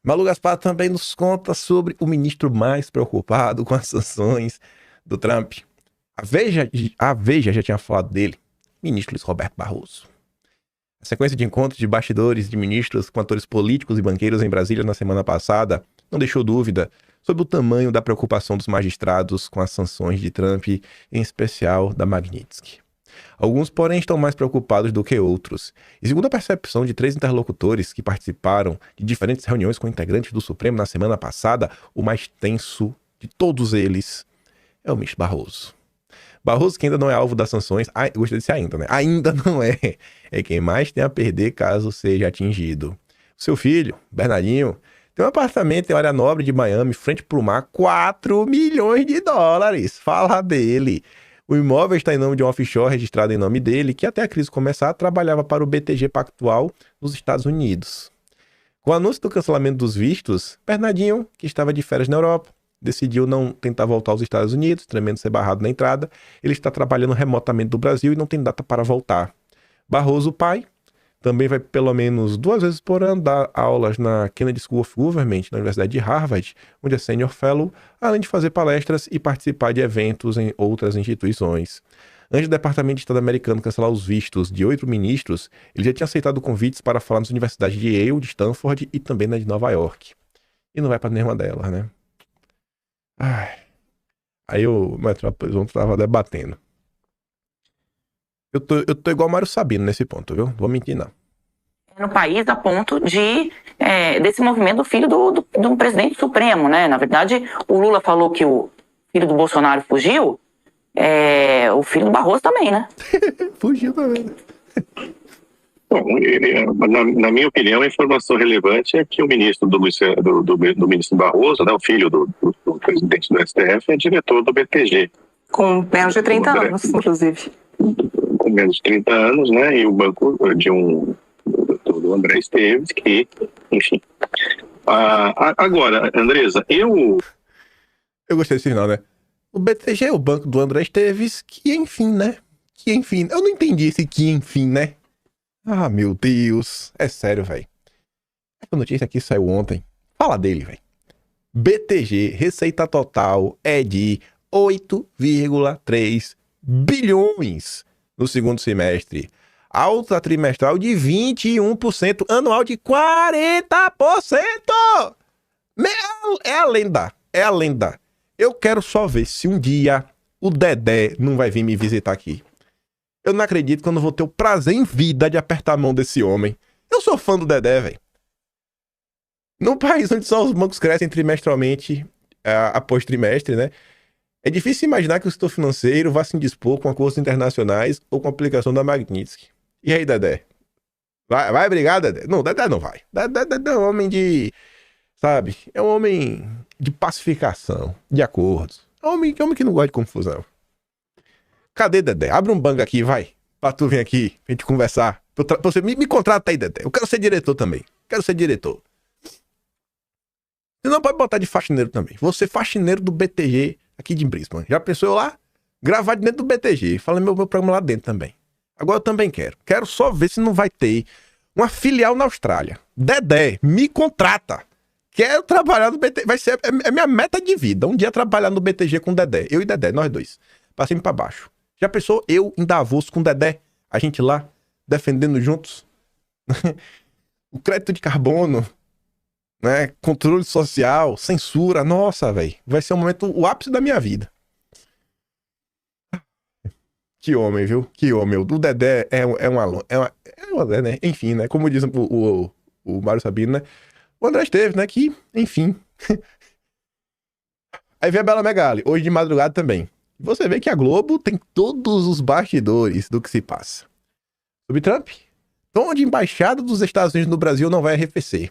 Malu Gaspar também nos conta sobre o ministro mais preocupado com as sanções do Trump. A Veja já tinha falado dele, ministro Luiz Roberto Barroso. A sequência de encontros de bastidores de ministros com atores políticos e banqueiros em Brasília na semana passada não deixou dúvida sobre o tamanho da preocupação dos magistrados com as sanções de Trump, em especial da Magnitsky. Alguns, porém, estão mais preocupados do que outros. E segundo a percepção de 3 interlocutores que participaram de diferentes reuniões com integrantes do Supremo na semana passada, o mais tenso de todos eles é o ministro Barroso. Barroso, que ainda não é alvo das sanções, gostei de ser ainda, né? Ainda não é. É quem mais tem a perder caso seja atingido. Seu filho, Bernardinho, tem um apartamento em área nobre de Miami, frente para o mar, 4 milhões de dólares. Fala dele. O imóvel está em nome de um offshore registrado em nome dele, que até a crise começar trabalhava para o BTG Pactual nos Estados Unidos. Com o anúncio do cancelamento dos vistos, Bernardinho, que estava de férias na Europa, decidiu não tentar voltar aos Estados Unidos, temendo ser barrado na entrada. Ele está trabalhando remotamente do Brasil e não tem data para voltar. Barroso, pai, também vai pelo menos 2 vezes por ano dar aulas na Kennedy School of Government, na Universidade de Harvard, onde é Senior Fellow, além de fazer palestras e participar de eventos em outras instituições. Antes do Departamento de Estado americano cancelar os vistos de 8 ministros, ele já tinha aceitado convites para falar nas universidades de Yale, de Stanford e também na de Nova York. E não vai para nenhuma delas, né? Ai. Aí o Metropolitano estava debatendo. Eu tô igual o Mário Sabino nesse ponto, viu? Não vou mentir, não. No país a ponto de desse movimento do filho do presidente supremo, né? Na verdade, o Lula falou que o filho do Bolsonaro fugiu, o filho do Barroso também, né? Fugiu também. Bom, na minha opinião, a informação relevante é que o ministro do ministro Barroso, né, o filho do presidente do STF, é diretor do BTG. Com menos de 30 anos, inclusive. Com menos de 30 anos, né? E o banco do André Esteves, que, enfim. Agora, Andresa, eu gostei desse final, né? O BTG é o banco do André Esteves, que enfim, né? Que enfim. Eu não entendi esse que enfim, né? Ah, meu Deus. É sério, velho. A notícia aqui saiu ontem. Fala dele, velho. BTG, receita total é de 8,3 bilhões no segundo semestre. Alta trimestral de 21%, anual de 40%. É a lenda, é a lenda. Eu quero só ver se um dia o Dedé não vai vir me visitar aqui. Eu não acredito que eu não vou ter o prazer em vida de apertar a mão desse homem. Eu sou fã do Dedé, velho. Num país onde só os bancos crescem trimestralmente, após trimestre, né? É difícil imaginar que o setor financeiro vá se indispor com acordos internacionais ou com a aplicação da Magnitsky. E aí, Dedé? Vai brigar, Dedé? Não, Dedé não vai. Dedé é um homem de... Sabe? É um homem de pacificação, de acordos. É um homem que não gosta de confusão. Cadê, Dedé? Abre um banco aqui, vai. Pra tu vir aqui, pra gente conversar. Pra você me contrata aí, Dedé. Eu quero ser diretor também. Quero ser diretor. Você não pode botar de faxineiro também. Vou ser faxineiro do BTG aqui de Brisbane. Já pensou eu lá? Gravar dentro do BTG. Falei meu programa lá dentro também. Agora eu também quero. Quero só ver se não vai ter uma filial na Austrália. Dedé, me contrata. Quero trabalhar no BTG. Vai ser minha meta de vida. Um dia trabalhar no BTG com o Dedé. Eu e Dedé, nós dois. Pra cima e pra baixo. Já pensou eu em Davos com o Dedé? A gente lá, defendendo juntos? O crédito de carbono, né? Controle social, censura. Nossa, velho. Vai ser um momento, o ápice da minha vida. Que homem, viu? Que homem. O Dedé é uma, né? Enfim, né? Como diz o Mário Sabino, né? O André Esteves, né? Que, enfim. Aí vem a Bela Megali, hoje de madrugada também. Você vê que a Globo tem todos os bastidores do que se passa. Sobre Trump, tom de embaixada dos Estados Unidos no Brasil não vai arrefecer.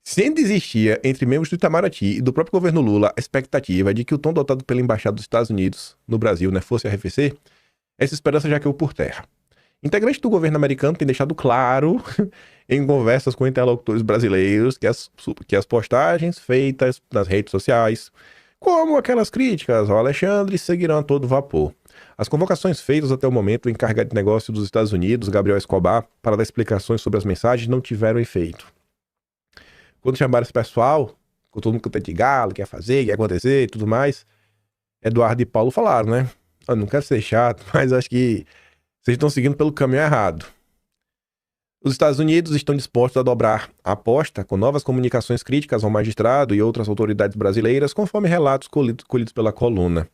Se ainda existia entre membros do Itamaraty e do próprio governo Lula a expectativa de que o tom adotado pela embaixada dos Estados Unidos no Brasil, né, fosse arrefecer, essa esperança já caiu por terra. Integrantes do governo americano têm deixado claro em conversas com interlocutores brasileiros que as postagens feitas nas redes sociais, como aquelas críticas ao Alexandre, seguirão a todo vapor. As convocações feitas até o momento, o encarregado de negócio dos Estados Unidos, Gabriel Escobar, para dar explicações sobre as mensagens, não tiveram efeito. Quando chamaram esse pessoal, com todo mundo cantando de galo, quer fazer, quer acontecer e tudo mais, Eduardo e Paulo falaram, né? Eu não quero ser chato, mas acho que vocês estão seguindo pelo caminho errado. Os Estados Unidos estão dispostos a dobrar a aposta com novas comunicações críticas ao magistrado e outras autoridades brasileiras, conforme relatos colhidos pela coluna.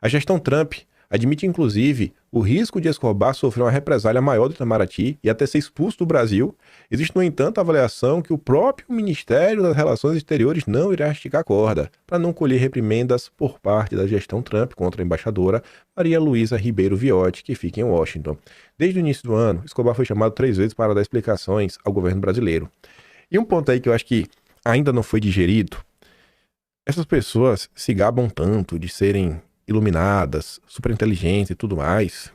A gestão Trump admite inclusive o risco de Escobar sofrer uma represália maior do Itamaraty e até ser expulso do Brasil. Existe, no entanto, a avaliação que o próprio Ministério das Relações Exteriores não irá esticar a corda para não colher reprimendas por parte da gestão Trump contra a embaixadora Maria Luísa Ribeiro Viotti, que fica em Washington. Desde o início do ano, Escobar foi chamado 3 vezes para dar explicações ao governo brasileiro. E um ponto aí que eu acho que ainda não foi digerido: essas pessoas se gabam tanto de serem iluminadas, super inteligentes e tudo mais.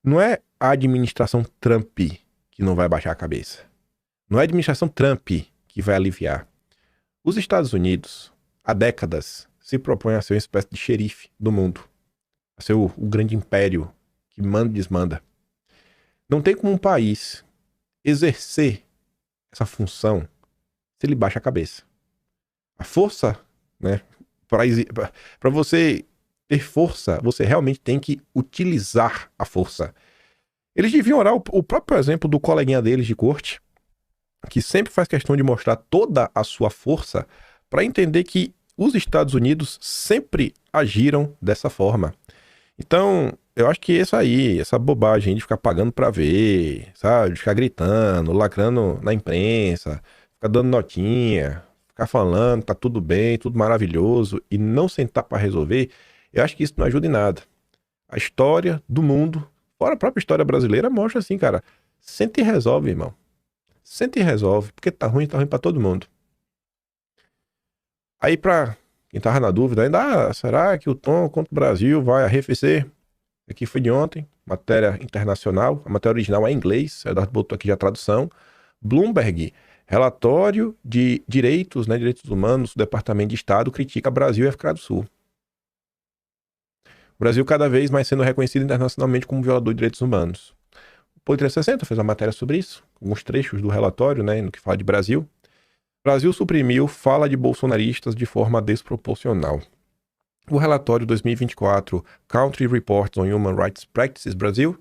Não é a administração Trump que não vai baixar a cabeça. Não é a administração Trump que vai aliviar. Os Estados Unidos, há décadas, se propõem a ser uma espécie de xerife do mundo. A ser o grande império que manda e desmanda. Não tem como um país exercer essa função se ele baixa a cabeça. A força, né, para você ter força, você realmente tem que utilizar a força. Eles deviam olhar o próprio exemplo do coleguinha deles de corte, que sempre faz questão de mostrar toda a sua força, para entender que os Estados Unidos sempre agiram dessa forma. Então, eu acho que isso aí, essa bobagem de ficar pagando para ver, sabe, de ficar gritando, lacrando na imprensa, ficar dando notinha, ficar falando tá tudo bem, tudo maravilhoso, e não sentar para resolver, eu acho que isso não ajuda em nada. A história do mundo, fora a própria história brasileira, mostra assim, cara, senta e resolve, irmão. Senta e resolve, porque tá ruim para todo mundo. Aí pra quem tava na dúvida ainda, será que o tom contra o Brasil vai arrefecer? Aqui foi de ontem, matéria internacional, a matéria original é em inglês, o Eduardo botou aqui já a tradução. Bloomberg, relatório de direitos, né, direitos humanos do Departamento de Estado, critica Brasil e África do Sul. O Brasil cada vez mais sendo reconhecido internacionalmente como violador de direitos humanos. O Poder 360 fez uma matéria sobre isso, alguns trechos do relatório, né, no que fala de Brasil. Brasil suprimiu fala de bolsonaristas de forma desproporcional. O relatório 2024 Country Reports on Human Rights Practices Brasil,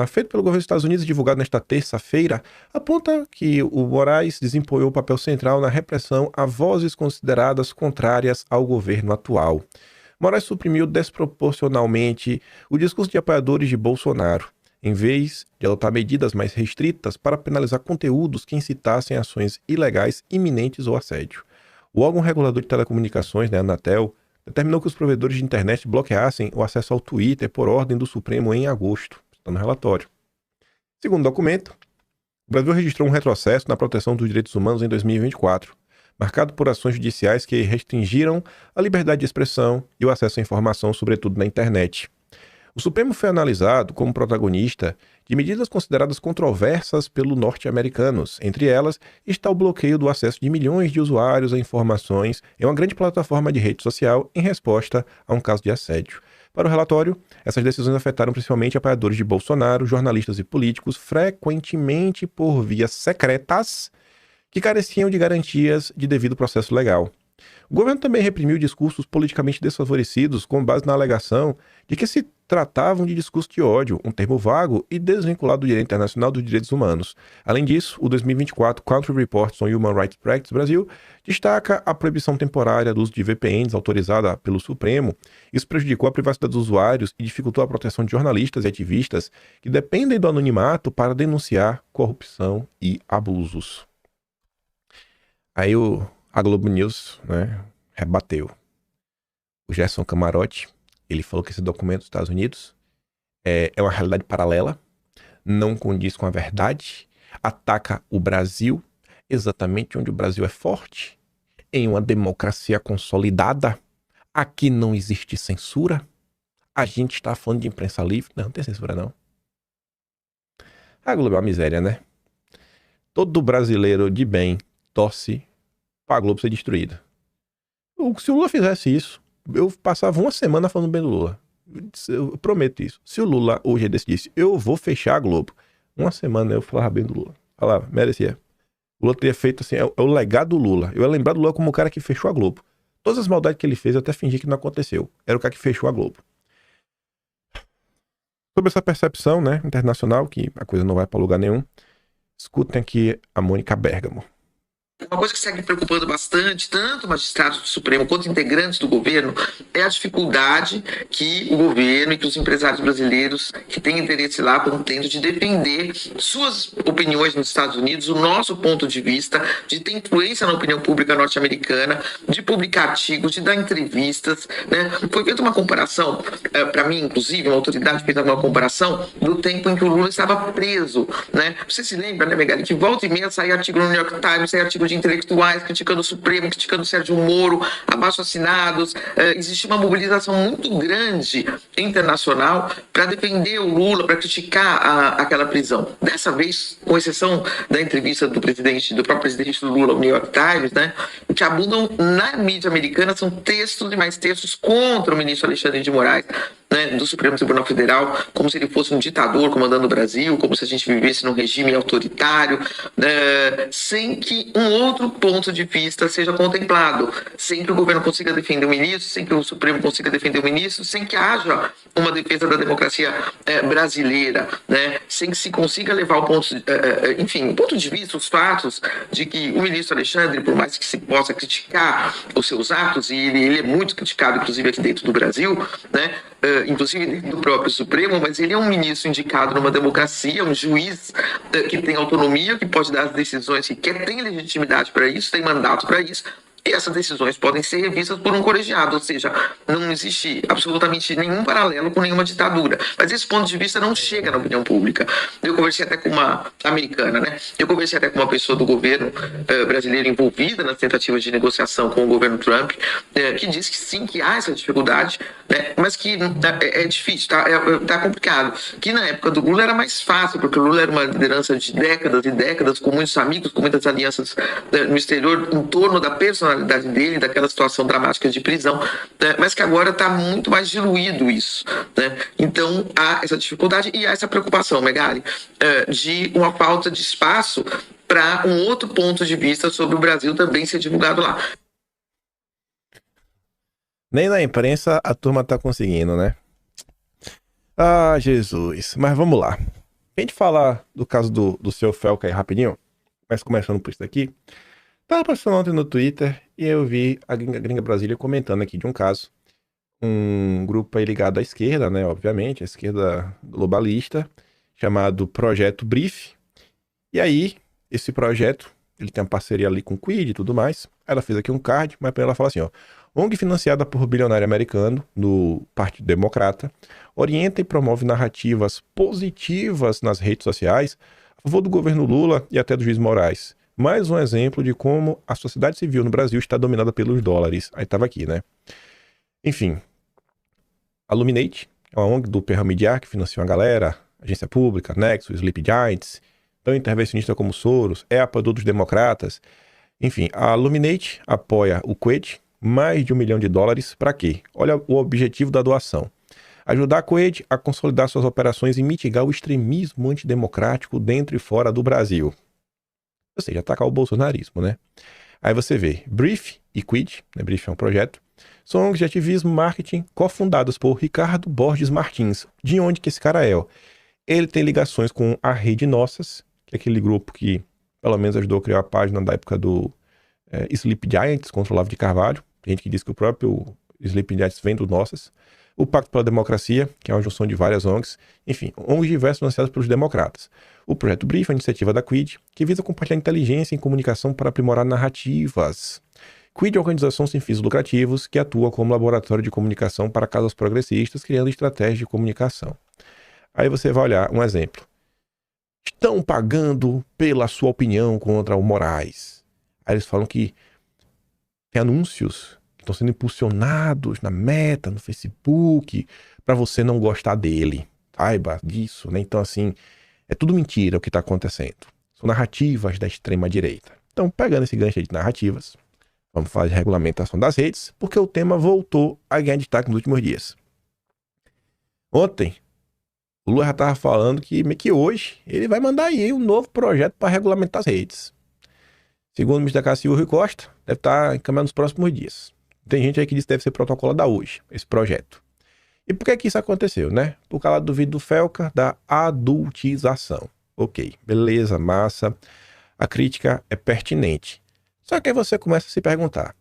feito pelo governo dos Estados Unidos e divulgado nesta terça-feira, aponta que o Moraes desempenhou um papel central na repressão a vozes consideradas contrárias ao governo atual. Moraes suprimiu desproporcionalmente o discurso de apoiadores de Bolsonaro, em vez de adotar medidas mais restritas para penalizar conteúdos que incitassem ações ilegais, iminentes ou assédio. O órgão regulador de telecomunicações, né, Anatel, determinou que os provedores de internet bloqueassem o acesso ao Twitter por ordem do Supremo em agosto. Está no relatório. Segundo o documento, o Brasil registrou um retrocesso na proteção dos direitos humanos em 2024, marcado por ações judiciais que restringiram a liberdade de expressão e o acesso à informação, sobretudo na internet. O Supremo foi analisado como protagonista de medidas consideradas controversas pelos norte-americanos. Entre elas está o bloqueio do acesso de milhões de usuários a informações em uma grande plataforma de rede social em resposta a um caso de assédio. Para o relatório, essas decisões afetaram principalmente apoiadores de Bolsonaro, jornalistas e políticos, frequentemente por vias secretas, que careciam de garantias de devido processo legal. O governo também reprimiu discursos politicamente desfavorecidos com base na alegação de que se tratavam de discurso de ódio, um termo vago e desvinculado do direito internacional dos direitos humanos. Além disso, o 2024 Country Reports on Human Rights Practices Brasil destaca a proibição temporária do uso de VPNs autorizada pelo Supremo. Isso prejudicou a privacidade dos usuários e dificultou a proteção de jornalistas e ativistas que dependem do anonimato para denunciar corrupção e abusos. Aí a Globo News, né, rebateu. O Gerson Camarote, ele falou que esse documento dos Estados Unidos é uma realidade paralela, não condiz com a verdade, ataca o Brasil, exatamente onde o Brasil é forte, em uma democracia consolidada. Aqui não existe censura. A gente está falando de imprensa livre. Não tem censura, não. A Globo é uma miséria, né? Todo brasileiro de bem torce para a Globo ser destruída. Se o Lula fizesse isso, eu passava uma semana falando bem do Lula. Eu prometo isso. Se o Lula hoje decidisse, eu vou fechar a Globo, uma semana eu falava bem do Lula. Falava, merecia. O Lula teria feito assim, é o legado do Lula. Eu ia lembrar do Lula como o cara que fechou a Globo. Todas as maldades que ele fez, eu até fingi que não aconteceu. Era o cara que fechou a Globo. Sobre essa percepção, né, internacional, que a coisa não vai para lugar nenhum, escutem aqui a Mônica Bergamo. Uma coisa que segue preocupando bastante, tanto magistrados do Supremo quanto integrantes do governo, é a dificuldade que o governo e que os empresários brasileiros que têm interesse lá estão tendo de defender suas opiniões nos Estados Unidos, o nosso ponto de vista, de ter influência na opinião pública norte-americana, de publicar artigos, de dar entrevistas, né? Foi feita uma comparação, para mim, inclusive, uma autoridade fez uma comparação do tempo em que o Lula estava preso, né? Você se lembra, né, Megali, que volta e meia saía artigo no New York Times, saía artigo de intelectuais criticando o Supremo, criticando o Sérgio Moro, abaixo-assinados. Existe uma mobilização muito grande internacional para defender o Lula, para criticar aquela prisão. Dessa vez, com exceção da entrevista do próprio presidente Lula ao New York Times, né, o que abundam na mídia americana são textos e mais textos contra o ministro Alexandre de Moraes, né, do Supremo Tribunal Federal, como se ele fosse um ditador comandando o Brasil, como se a gente vivesse num regime autoritário, sem que um outro ponto de vista seja contemplado, sem que o governo consiga defender o ministro, sem que o Supremo consiga defender o ministro, sem que haja uma defesa da democracia brasileira, né, sem que se consiga levar o ponto, o ponto de vista, os fatos de que o ministro Alexandre, por mais que se possa criticar os seus atos, e ele é muito criticado, inclusive aqui dentro do Brasil, né, inclusive dentro do próprio Supremo, mas ele é um ministro indicado numa democracia, um juiz que tem autonomia, que pode dar as decisões que quer, tem legitimidade para isso, tem mandato para isso, e essas decisões podem ser revistas por um colegiado, ou seja, não existe absolutamente nenhum paralelo com nenhuma ditadura. Mas esse ponto de vista não chega na opinião pública. Eu conversei até com uma americana, né? Eu conversei até com uma pessoa do governo brasileiro envolvida nas tentativas de negociação com o governo Trump, que diz que sim, que há essa dificuldade, né? Mas que é difícil, tá complicado. Que na época do Lula era mais fácil, porque o Lula era uma liderança de décadas e décadas, com muitos amigos, com muitas alianças no exterior, em torno da personalidade dele, daquela situação dramática de prisão, né? Mas que agora está muito mais diluído isso, né? Então há essa dificuldade e há essa preocupação, Megali, de uma falta de espaço para um outro ponto de vista sobre o Brasil também ser divulgado lá. Nem na imprensa a turma tá conseguindo, né? Ah, Jesus. Mas vamos lá. A gente falar do caso do seu Felca aí rapidinho, mas começando por isso daqui. Tava passando ontem no Twitter e eu vi a Gringa Brasília comentando aqui de um caso. Um grupo aí ligado à esquerda, né? Obviamente, a esquerda globalista, chamado Projeto Brief. E aí, esse projeto, ele tem uma parceria ali com o Quid e tudo mais. Ela fez aqui um card, mas ela fala assim, ó. ONG financiada por bilionário americano, do Partido Democrata, orienta e promove narrativas positivas nas redes sociais a favor do governo Lula e até do juiz Moraes. Mais um exemplo de como a sociedade civil no Brasil está dominada pelos dólares. Aí tava aqui, né? Enfim, a Luminate é uma ONG do Perramidiar que financia uma galera, agência pública, Nexus, Sleep Giants, tão intervencionista como Soros, é apoiador dos democratas. Enfim, a Luminate apoia o Quid, mais de $1 milhão. Para quê? Olha o objetivo da doação. Ajudar a Quid a consolidar suas operações e mitigar o extremismo antidemocrático dentro e fora do Brasil. Ou seja, atacar o bolsonarismo, né? Aí você vê, Brief e Quid, né? Brief é um projeto, são ONGs de ativismo e marketing cofundados por Ricardo Borges Martins. De onde que esse cara é? Ele tem ligações com a Rede Nossas, que é aquele grupo que, pelo menos, ajudou a criar a página da época do Sleep Giants, contra o Olavo de Carvalho. Tem gente que diz que o próprio Sleep Giants vem do Nossas. O Pacto pela Democracia, que é uma junção de várias ONGs. Enfim, ONGs diversas financiadas pelos democratas. O Projeto Brief, a iniciativa da Quid, que visa compartilhar inteligência e comunicação para aprimorar narrativas. Quid é uma organização sem fins lucrativos que atua como laboratório de comunicação para causas progressistas, criando estratégias de comunicação. Aí você vai olhar um exemplo. Estão pagando pela sua opinião contra o Moraes. Aí eles falam que tem anúncios que estão sendo impulsionados na Meta, no Facebook, para você não gostar dele. Saiba disso, né? Então, assim, é tudo mentira o que está acontecendo. São narrativas da extrema-direita. Então, pegando esse gancho de narrativas, vamos falar de regulamentação das redes, porque o tema voltou a ganhar destaque nos últimos dias. Ontem, o Lula já estava falando que hoje ele vai mandar aí um novo projeto para regulamentar as redes. Segundo o ministro da Casa Civil, Rui Costa, deve estar encaminhando nos próximos dias. Tem gente aí que diz que deve ser protocolado hoje, esse projeto. E por que isso aconteceu, né? Por causa do vídeo do Felca, da adultização. Ok, beleza, massa. A crítica é pertinente. Só que aí você começa a se perguntar,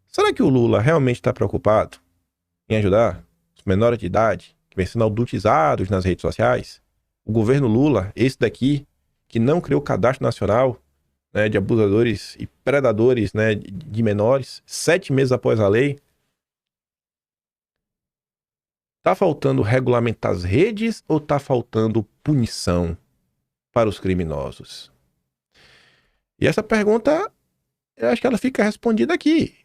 será que o Lula realmente está preocupado em ajudar os menores de idade que vêm sendo adultizados nas redes sociais? O governo Lula, esse daqui, que não criou o cadastro nacional, né, de abusadores e predadores, né, de menores, 7 meses após a lei, tá faltando regulamentar as redes ou tá faltando punição para os criminosos? E essa pergunta, eu acho que ela fica respondida aqui.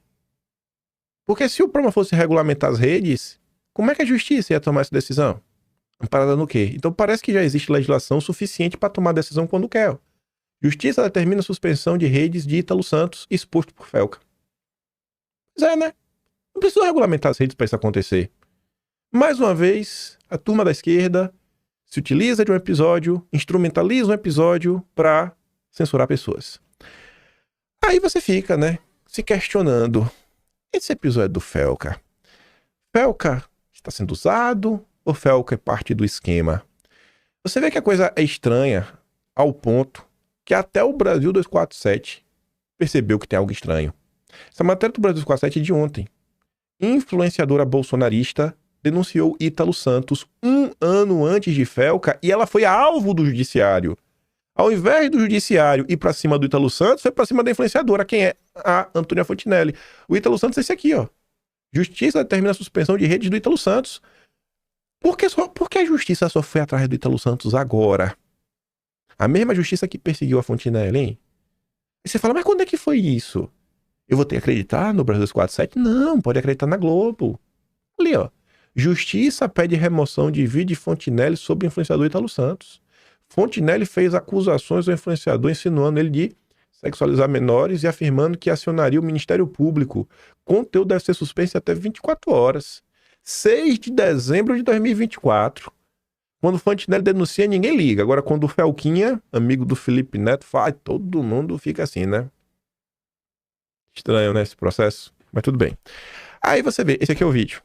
Porque se o problema fosse regulamentar as redes, como é que a justiça ia tomar essa decisão? Amparada no quê? Então parece que já existe legislação suficiente para tomar decisão quando quer. Justiça determina a suspensão de redes de Ítalo Santos, exposto por Felca. Pois é, né? Não precisa regulamentar as redes para isso acontecer. Mais uma vez, a turma da esquerda se utiliza de um episódio, instrumentaliza um episódio para censurar pessoas. Aí você fica, né, se questionando. Esse episódio do Felca. Felca está sendo usado ou Felca é parte do esquema? Você vê que a coisa é estranha ao ponto que até o Brasil 247 percebeu que tem algo estranho. Essa matéria do Brasil 247 é de ontem. Influenciadora bolsonarista denunciou Ítalo Santos 1 ano antes de Felca e ela foi alvo do judiciário. Ao invés do judiciário ir pra cima do Ítalo Santos, foi pra cima da influenciadora. Quem é? A Antônia Fontinelli. O Ítalo Santos é esse aqui, ó. Justiça determina a suspensão de redes do Ítalo Santos. Por que a justiça só foi atrás do Ítalo Santos agora? A mesma justiça que perseguiu a Fontinelli, hein? E você fala, mas quando é que foi isso? Eu vou ter que acreditar no Brasil 247? Não, pode acreditar na Globo. Ali, ó. Justiça pede remoção de vídeo de Fontinelli sobre o influenciador Ítalo Santos. Fontinelli fez acusações ao influenciador insinuando ele de sexualizar menores e afirmando que acionaria o Ministério Público. Conteúdo deve ser suspenso até 24 horas. 6 de dezembro de 2024. Quando o Fontinelli denuncia, ninguém liga. Agora, quando o Felquinha, amigo do Felipe Neto, fala, todo mundo fica assim, né? Estranho, né, esse processo? Mas tudo bem. Aí você vê, esse aqui é o vídeo.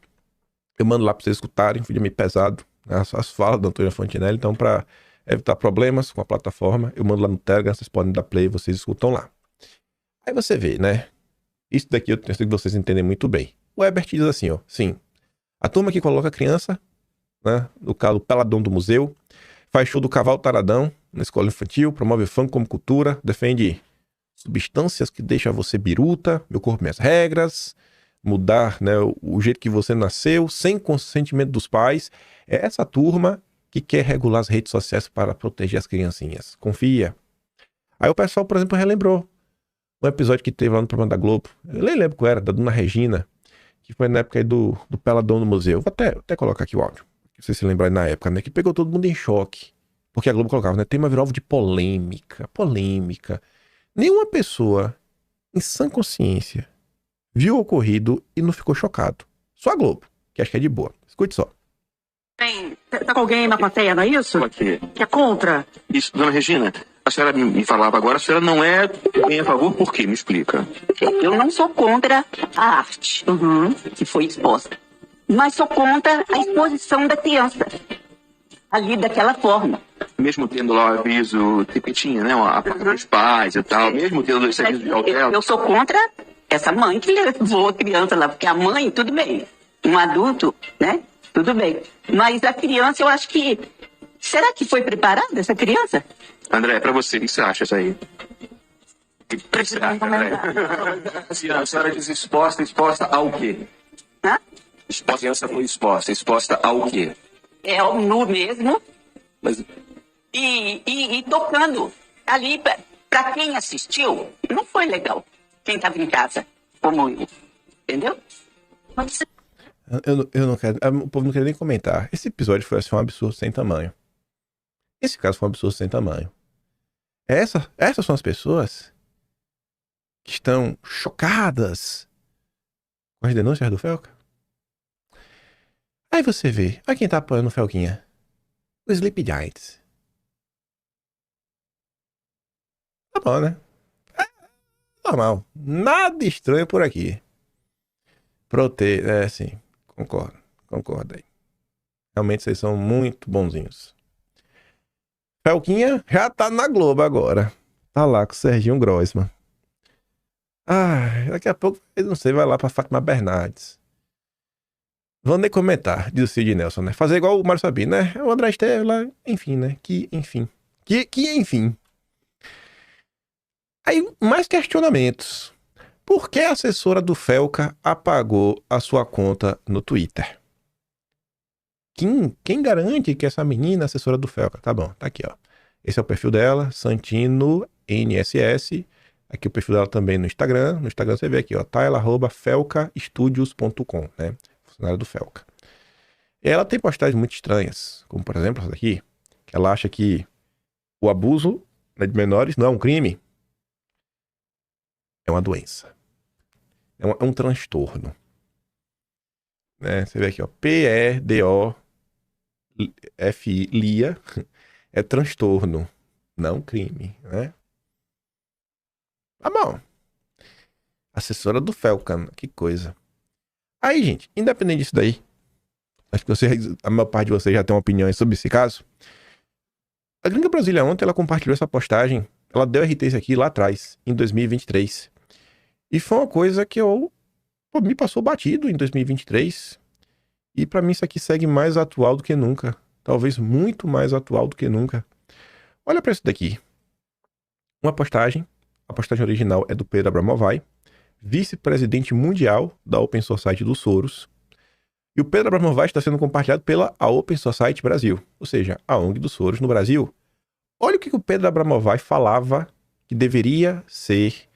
Eu mando lá pra vocês escutarem, um vídeo meio pesado, né, as falas da Antônia Fontinelli. Então, pra evitar problemas com a plataforma, eu mando lá no Telegram, vocês podem dar play, vocês escutam lá. Aí você vê, né? Isso daqui eu tenho que vocês entendem muito bem. O Ebert diz assim, ó, sim, a turma que coloca a criança, né, no caso, peladão do museu, faz show do cavalo taradão na escola infantil, promove funk como cultura, defende substâncias que deixam você biruta, meu corpo, minhas regras, mudar, né, o jeito que você nasceu, sem consentimento dos pais. É essa turma que quer regular as redes sociais para proteger as criancinhas. Confia. Aí o pessoal, por exemplo, relembrou um episódio que teve lá no programa da Globo. Eu nem lembro qual era, da Dona Regina, que foi na época aí do peladão no museu. Vou até colocar aqui o áudio, pra vocês se lembrarem na época, né? Que pegou todo mundo em choque. Porque a Globo colocava, né? Tema virou alvo de polêmica. Polêmica. Nenhuma pessoa em sã consciência viu o ocorrido e não ficou chocado. Só a Globo, que acho que é de boa. Escute só. Tá com alguém na plateia, não é isso? Aqui. Que é contra? Isso, dona Regina, a senhora me falava agora, a senhora não é bem a favor, por quê? Me explica. Eu não sou contra a arte que foi exposta, mas sou contra a exposição da criança ali daquela forma. Mesmo tendo lá o aviso que tinha, né? A parte dos pais e tal, mesmo tendo esse aviso de cautela. Eu sou contra essa mãe que levou a criança lá, porque a mãe, tudo bem. Um adulto, né? Tudo bem. Mas a criança, eu acho que... Será que foi preparada essa criança? André, pra você, o que você acha isso aí? O que você acha, André? A senhora diz exposta ao quê? Hã? A criança foi exposta ao quê? É ao nu mesmo. Mas... E tocando ali, pra quem assistiu, não foi legal. Quem estava em casa, como eu. Entendeu? Mas... Eu não quero. O povo não quer nem comentar. Esse episódio foi assim, um absurdo sem tamanho. Esse caso foi um absurdo sem tamanho. Essas são as pessoas que estão chocadas com as denúncias do Felca. Aí você vê. Olha quem tá apoiando o Felquinha. O Sleepy Giants. Tá bom, né? Normal. Nada estranho por aqui. Sim. Concordo aí. Realmente vocês são muito bonzinhos. Felquinha já tá na Globo agora. Tá lá com o Serginho Grossman. Daqui a pouco, eu não sei, vai lá pra Fátima Bernardes. Vão nem comentar, diz o Cid Nelson, né? Fazer igual o Mário Sabino, né? O André Esteves lá, enfim, né? Que enfim. Aí, mais questionamentos. Por que a assessora do Felca apagou a sua conta no Twitter? Quem garante que essa menina é assessora do Felca? Tá bom, tá aqui, ó. Esse é o perfil dela, Santino NSS. Aqui o perfil dela também no Instagram. No Instagram você vê aqui, ó, tá? Ela @felcastudios.com, né? Funcionária do Felca. Ela tem postagens muito estranhas, como por exemplo essa daqui, que ela acha que o abuso, né, de menores não é um crime. É uma doença. É um transtorno. Né? Você vê aqui, ó, PEDOFI, LIA, é transtorno, não crime, né? Tá bom. Assessora do Felca, que coisa. Aí, gente, independente disso daí, acho que a maior parte de vocês já tem uma opinião sobre esse caso. A Gringa Brasília ontem, ela compartilhou essa postagem, ela deu RT isso aqui lá atrás, em 2023. E foi uma coisa que me passou batido em 2023. E pra mim isso aqui segue mais atual do que nunca. Talvez muito mais atual do que nunca. Olha pra isso daqui. Uma postagem. A postagem original é do Pedro Abramovay, vice-presidente mundial da Open Society do Soros. E o Pedro Abramovay está sendo compartilhado pela Open Society Brasil, ou seja, a ONG do Soros no Brasil. Olha o que o Pedro Abramovay falava que deveria ser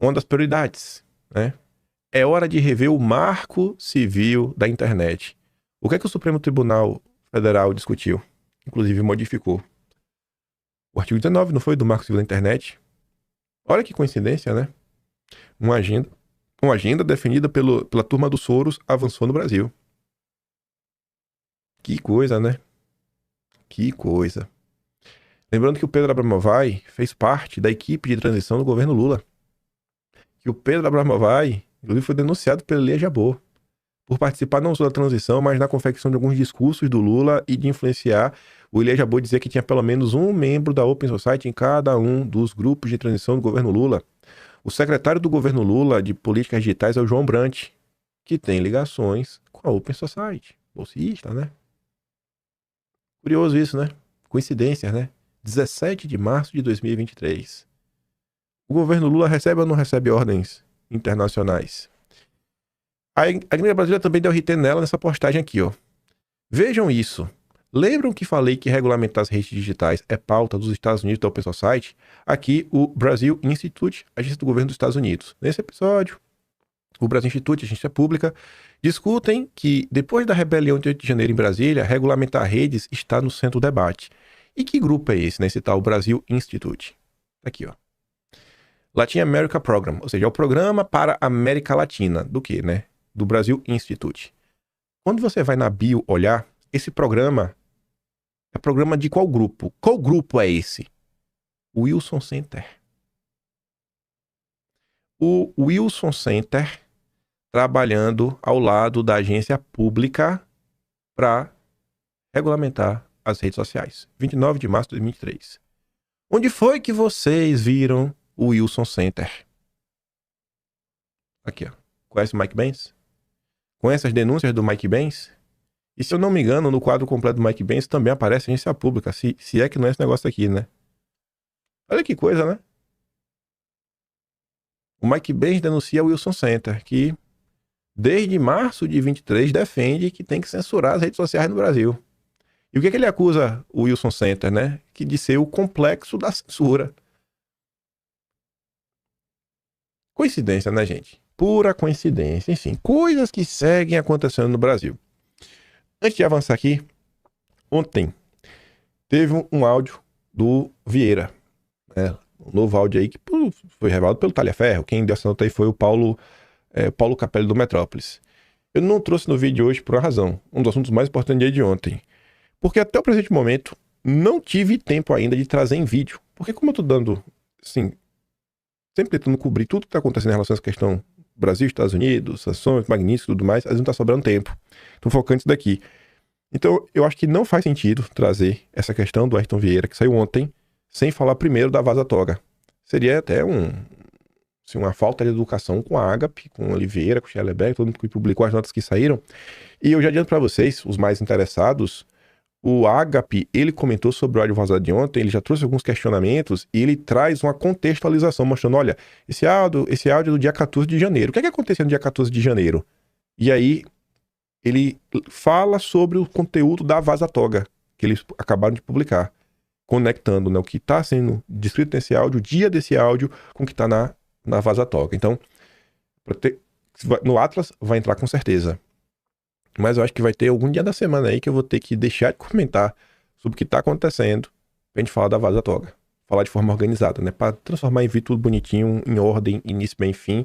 uma das prioridades, né? É hora de rever o marco civil da internet. O que é que o Supremo Tribunal Federal discutiu? Inclusive modificou. O artigo 19, não foi? Do marco civil da internet. Olha que coincidência, né? Uma agenda definida pela turma do Soros avançou no Brasil. Que coisa, né? Que coisa. Lembrando que o Pedro Abramovay fez parte da equipe de transição do governo Lula. Que o Pedro Abramovay, inclusive, foi denunciado pelo Elia Jabbour por participar não só da transição, mas na confecção de alguns discursos do Lula e de influenciar. O Elia Jabbour dizia que tinha pelo menos um membro da Open Society em cada um dos grupos de transição do governo Lula. O secretário do governo Lula de políticas digitais é o João Brant, que tem ligações com a Open Society. Bolsista, né? Curioso isso, né? Coincidência, né? 17 de março de 2023. O governo Lula recebe ou não recebe ordens internacionais? A Gringa Brasília também deu RT nela nessa postagem aqui, ó. Vejam isso. Lembram que falei que regulamentar as redes digitais é pauta dos Estados Unidos da Open Society? Aqui o Brasil Institute, agência do governo dos Estados Unidos. Nesse episódio, o Brasil Institute, agência pública, discutem que depois da rebelião de 8 de janeiro em Brasília, regulamentar redes está no centro do debate. E que grupo é esse, né? Esse tal Brasil Institute. Aqui, ó. Latin America Program, ou seja, é o programa para a América Latina. Do que, né? Do Brasil Institute. Quando você vai na bio olhar, esse programa é programa de qual grupo? Qual grupo é esse? O Wilson Center. O Wilson Center trabalhando ao lado da agência pública para regulamentar as redes sociais. 29 de março de 2023. Onde foi que vocês viram o Wilson Center? Aqui, ó. Conhece o Mike Benz? Conhece as denúncias do Mike Benz? E se eu não me engano, no quadro completo do Mike Benz também aparece agência pública, se é que não é esse negócio aqui, né? Olha que coisa, né? O Mike Benz denuncia o Wilson Center, que desde março de 23 defende que tem que censurar as redes sociais no Brasil. E o que ele acusa o Wilson Center, né? Que de ser o complexo da censura. Coincidência, né, gente? Pura coincidência. Enfim, coisas que seguem acontecendo no Brasil. Antes de avançar aqui, ontem teve um áudio do Vieira, né? Um novo áudio aí que foi revelado pelo Talhaferro. Quem deu essa nota aí foi o Paulo Capelli do Metrópolis. Eu não trouxe no vídeo de hoje por uma razão. Um dos assuntos mais importantes do dia de ontem. Porque até o presente momento não tive tempo ainda de trazer em vídeo. Porque como eu tô dando, assim, sempre tentando cobrir tudo que tá acontecendo em relação a essa questão Brasil, Estados Unidos, sanções, Magnitsky e tudo mais, às vezes não tá sobrando tempo. Tô focando isso daqui. Então, eu acho que não faz sentido trazer essa questão do Ayrton Vieira, que saiu ontem, sem falar primeiro da Vaza Toga. seria até uma falta de educação com a Agape, com Oliveira, com o Schellenberg, todo mundo que publicou as notas que saíram. E eu já adianto para vocês, os mais interessados, o Agape, ele comentou sobre o áudio vazado de ontem, ele já trouxe alguns questionamentos e ele traz uma contextualização, mostrando, olha, esse áudio é do dia 14 de janeiro. O que é que aconteceu no dia 14 de janeiro? E aí, ele fala sobre o conteúdo da Vaza-Toga, que eles acabaram de publicar, conectando, né, o que está sendo descrito nesse áudio, o dia desse áudio, com o que está na Vaza-Toga. Então, no Atlas vai entrar com certeza. Mas eu acho que vai ter algum dia da semana aí que eu vou ter que deixar de comentar sobre o que está acontecendo pra gente falar da Vaza-Toga. Falar de forma organizada, né? Pra transformar em vídeo tudo bonitinho, em ordem, início, meio, fim.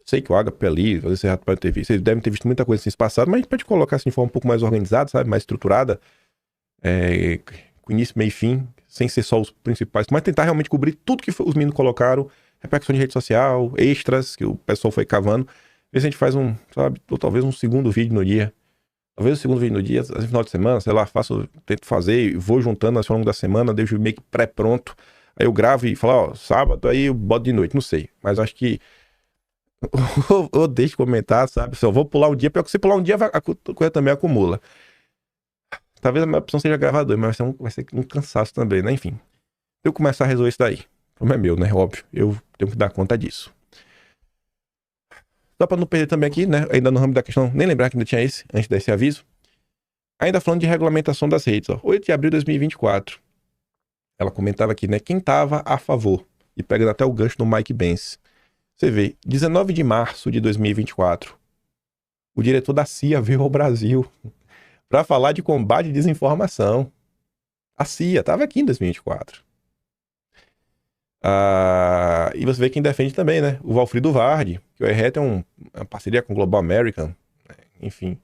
Sei que o Agape ali, vocês já podem ter visto, vocês devem ter visto muita coisa assim passado, mas a gente pode colocar assim de forma um pouco mais organizada, sabe? Mais estruturada. Com início, meio e fim, sem ser só os principais. Mas tentar realmente cobrir tudo que os meninos colocaram, repercussão de rede social, extras, que o pessoal foi cavando. Ver se a gente faz ou talvez um segundo vídeo no dia. Talvez o segundo vídeo no dia, no final de semana, sei lá, tento fazer, vou juntando ao longo da semana, deixo meio que pré-pronto. Aí eu gravo e falo, ó, sábado, aí eu boto de noite, não sei. Mas acho que eu deixo de comentar, sabe? Se eu vou pular um dia, pior que se pular um dia, a coisa também acumula. Talvez a minha opção seja gravar 2, mas vai ser um cansaço também, né? Enfim, eu começar a resolver isso daí. Como é meu, né? Óbvio, eu tenho que dar conta disso. Só para não perder também aqui, né? Ainda no ramo da questão, nem lembrar que ainda tinha esse, antes desse aviso. Ainda falando de regulamentação das redes, ó. 8 de abril de 2024. Ela comentava aqui, né? Quem estava a favor. E pegando até o gancho do Mike Pence. Você vê, 19 de março de 2024. O diretor da CIA veio ao Brasil para falar de combate à desinformação. A CIA estava aqui em 2024. E você vê quem defende também, né? O Valfrido Vardi, que o ERRET é uma parceria com o Global American, né? Enfim,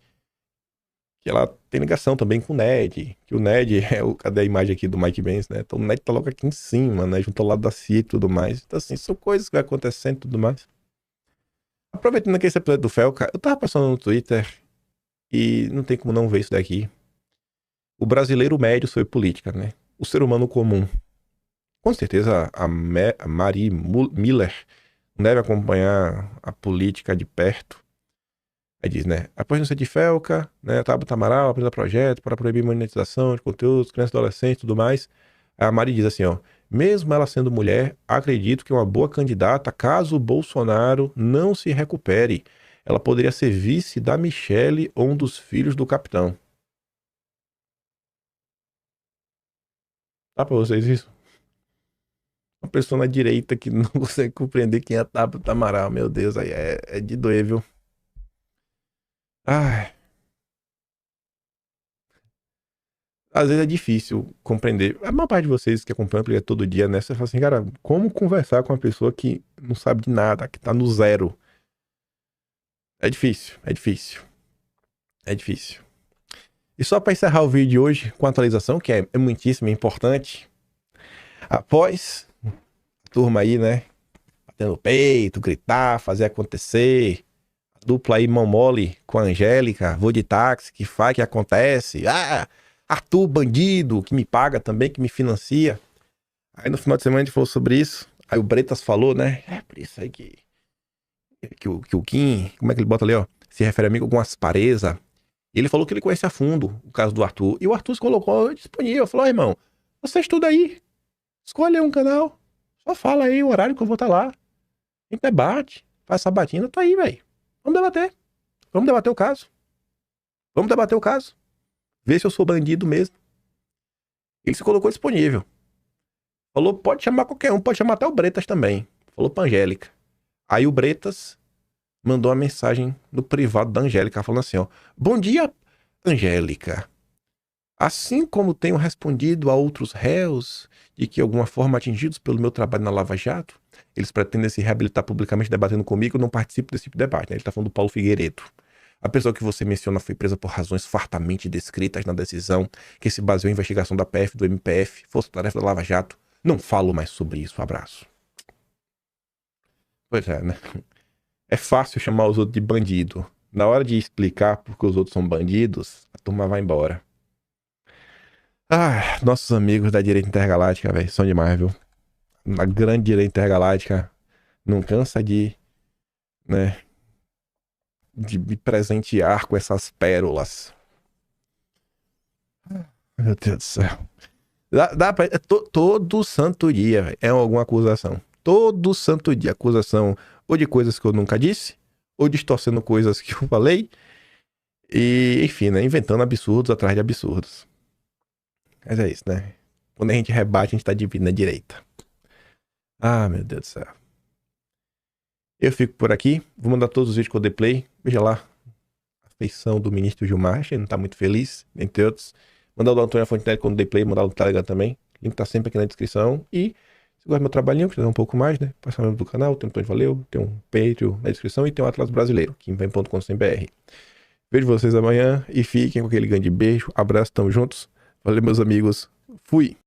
que ela tem ligação também com o NED, que o NED cadê a imagem aqui do Mike Pence, né? Então o NED tá logo aqui em cima, né? Junto ao lado da CIA e tudo mais. Então assim, são coisas que vai acontecendo e tudo mais. Aproveitando aqui esse episódio do Felca, eu tava passando no Twitter e não tem como não ver isso daqui. O brasileiro médio sobre política, né? O ser humano comum. Com certeza a Mari Miller deve acompanhar a política de perto. Aí diz, né? Após não ser de Felca, né? Tabata Amaral apresenta projeto para proibir monetização de conteúdos, crianças e adolescentes e tudo mais. A Mari diz assim, ó. Mesmo ela sendo mulher, acredito que é uma boa candidata caso o Bolsonaro não se recupere. Ela poderia ser vice da Michelle ou um dos filhos do capitão. Tá pra vocês isso? Uma pessoa na direita que não consegue compreender quem é a Tabata Amaral. Meu Deus, aí é de doer, viu? Ai. Às vezes é difícil compreender. A maior parte de vocês que acompanham todo dia, né? Você fala assim, cara, como conversar com uma pessoa que não sabe de nada, que tá no zero? É difícil, é difícil. É difícil. E só para encerrar o vídeo de hoje com a atualização, que é muitíssimo importante. Após a turma aí, né? Batendo o peito, gritar, fazer acontecer. A dupla aí, mão mole com a Angélica, vou de táxi, que faz, que acontece. Arthur, bandido, que me paga também, que me financia. Aí no final de semana a gente falou sobre isso. Aí o Bretas falou, né? É por isso aí que o Kim, como é que ele bota ali, ó? Se refere a mim com alguma aspareza. E ele falou que ele conhece a fundo o caso do Arthur. E o Arthur se colocou disponível. Falou, irmão, você estuda aí. Escolhe aí um canal. Só fala aí o horário que eu vou estar lá. A gente debate. Faz sabatina. Tô aí, velho. Vamos debater. Vamos debater o caso. Vamos debater o caso. Ver se eu sou bandido mesmo. Ele se colocou disponível. Falou, pode chamar qualquer um. Pode chamar até o Bretas também. Falou pra Angélica. Aí o Bretas mandou uma mensagem no privado da Angélica, falando assim, ó. Bom dia, Angélica. Assim como tenho respondido a outros réus de que, de alguma forma, atingidos pelo meu trabalho na Lava Jato, eles pretendem se reabilitar publicamente debatendo comigo, eu não participo desse tipo de debate, né? Ele tá falando do Paulo Figueiredo. A pessoa que você menciona foi presa por razões fartamente descritas na decisão que se baseou em investigação da PF, do MPF, força-tarefa da Lava Jato. Não falo mais sobre isso, abraço. Pois é, né? É fácil chamar os outros de bandido. Na hora de explicar porque os outros são bandidos, a turma vai embora. Nossos amigos da direita intergaláctica, velho, são demais, viu? a grande direita intergaláctica não cansa de, né, de me presentear com essas pérolas. Meu Deus do céu. Todo santo dia, véio, é alguma acusação. Todo santo dia, acusação ou de coisas que eu nunca disse, ou distorcendo coisas que eu falei, e enfim, né, inventando absurdos atrás de absurdos. Mas é isso, né? Quando a gente rebate, a gente tá dividindo na direita. Ah, meu Deus do céu. Eu fico por aqui, vou mandar todos os vídeos que eu dei play. Veja lá a feição do ministro Gilmar, ele não tá muito feliz, entre outros. Mandar o do Antônio Fontenelle quando dei play, mandar o do Telegram também. O link tá sempre aqui na descrição. E se gosta do meu trabalhinho, quiser dar um pouco mais, né? Passa membro do canal, tem um botão de valeu, tem um Patreon na descrição e tem um Atlas Brasileiro, kimvem.com.br. Vejo vocês amanhã e fiquem com aquele grande beijo, abraço, tamo juntos. Valeu, meus amigos. Fui!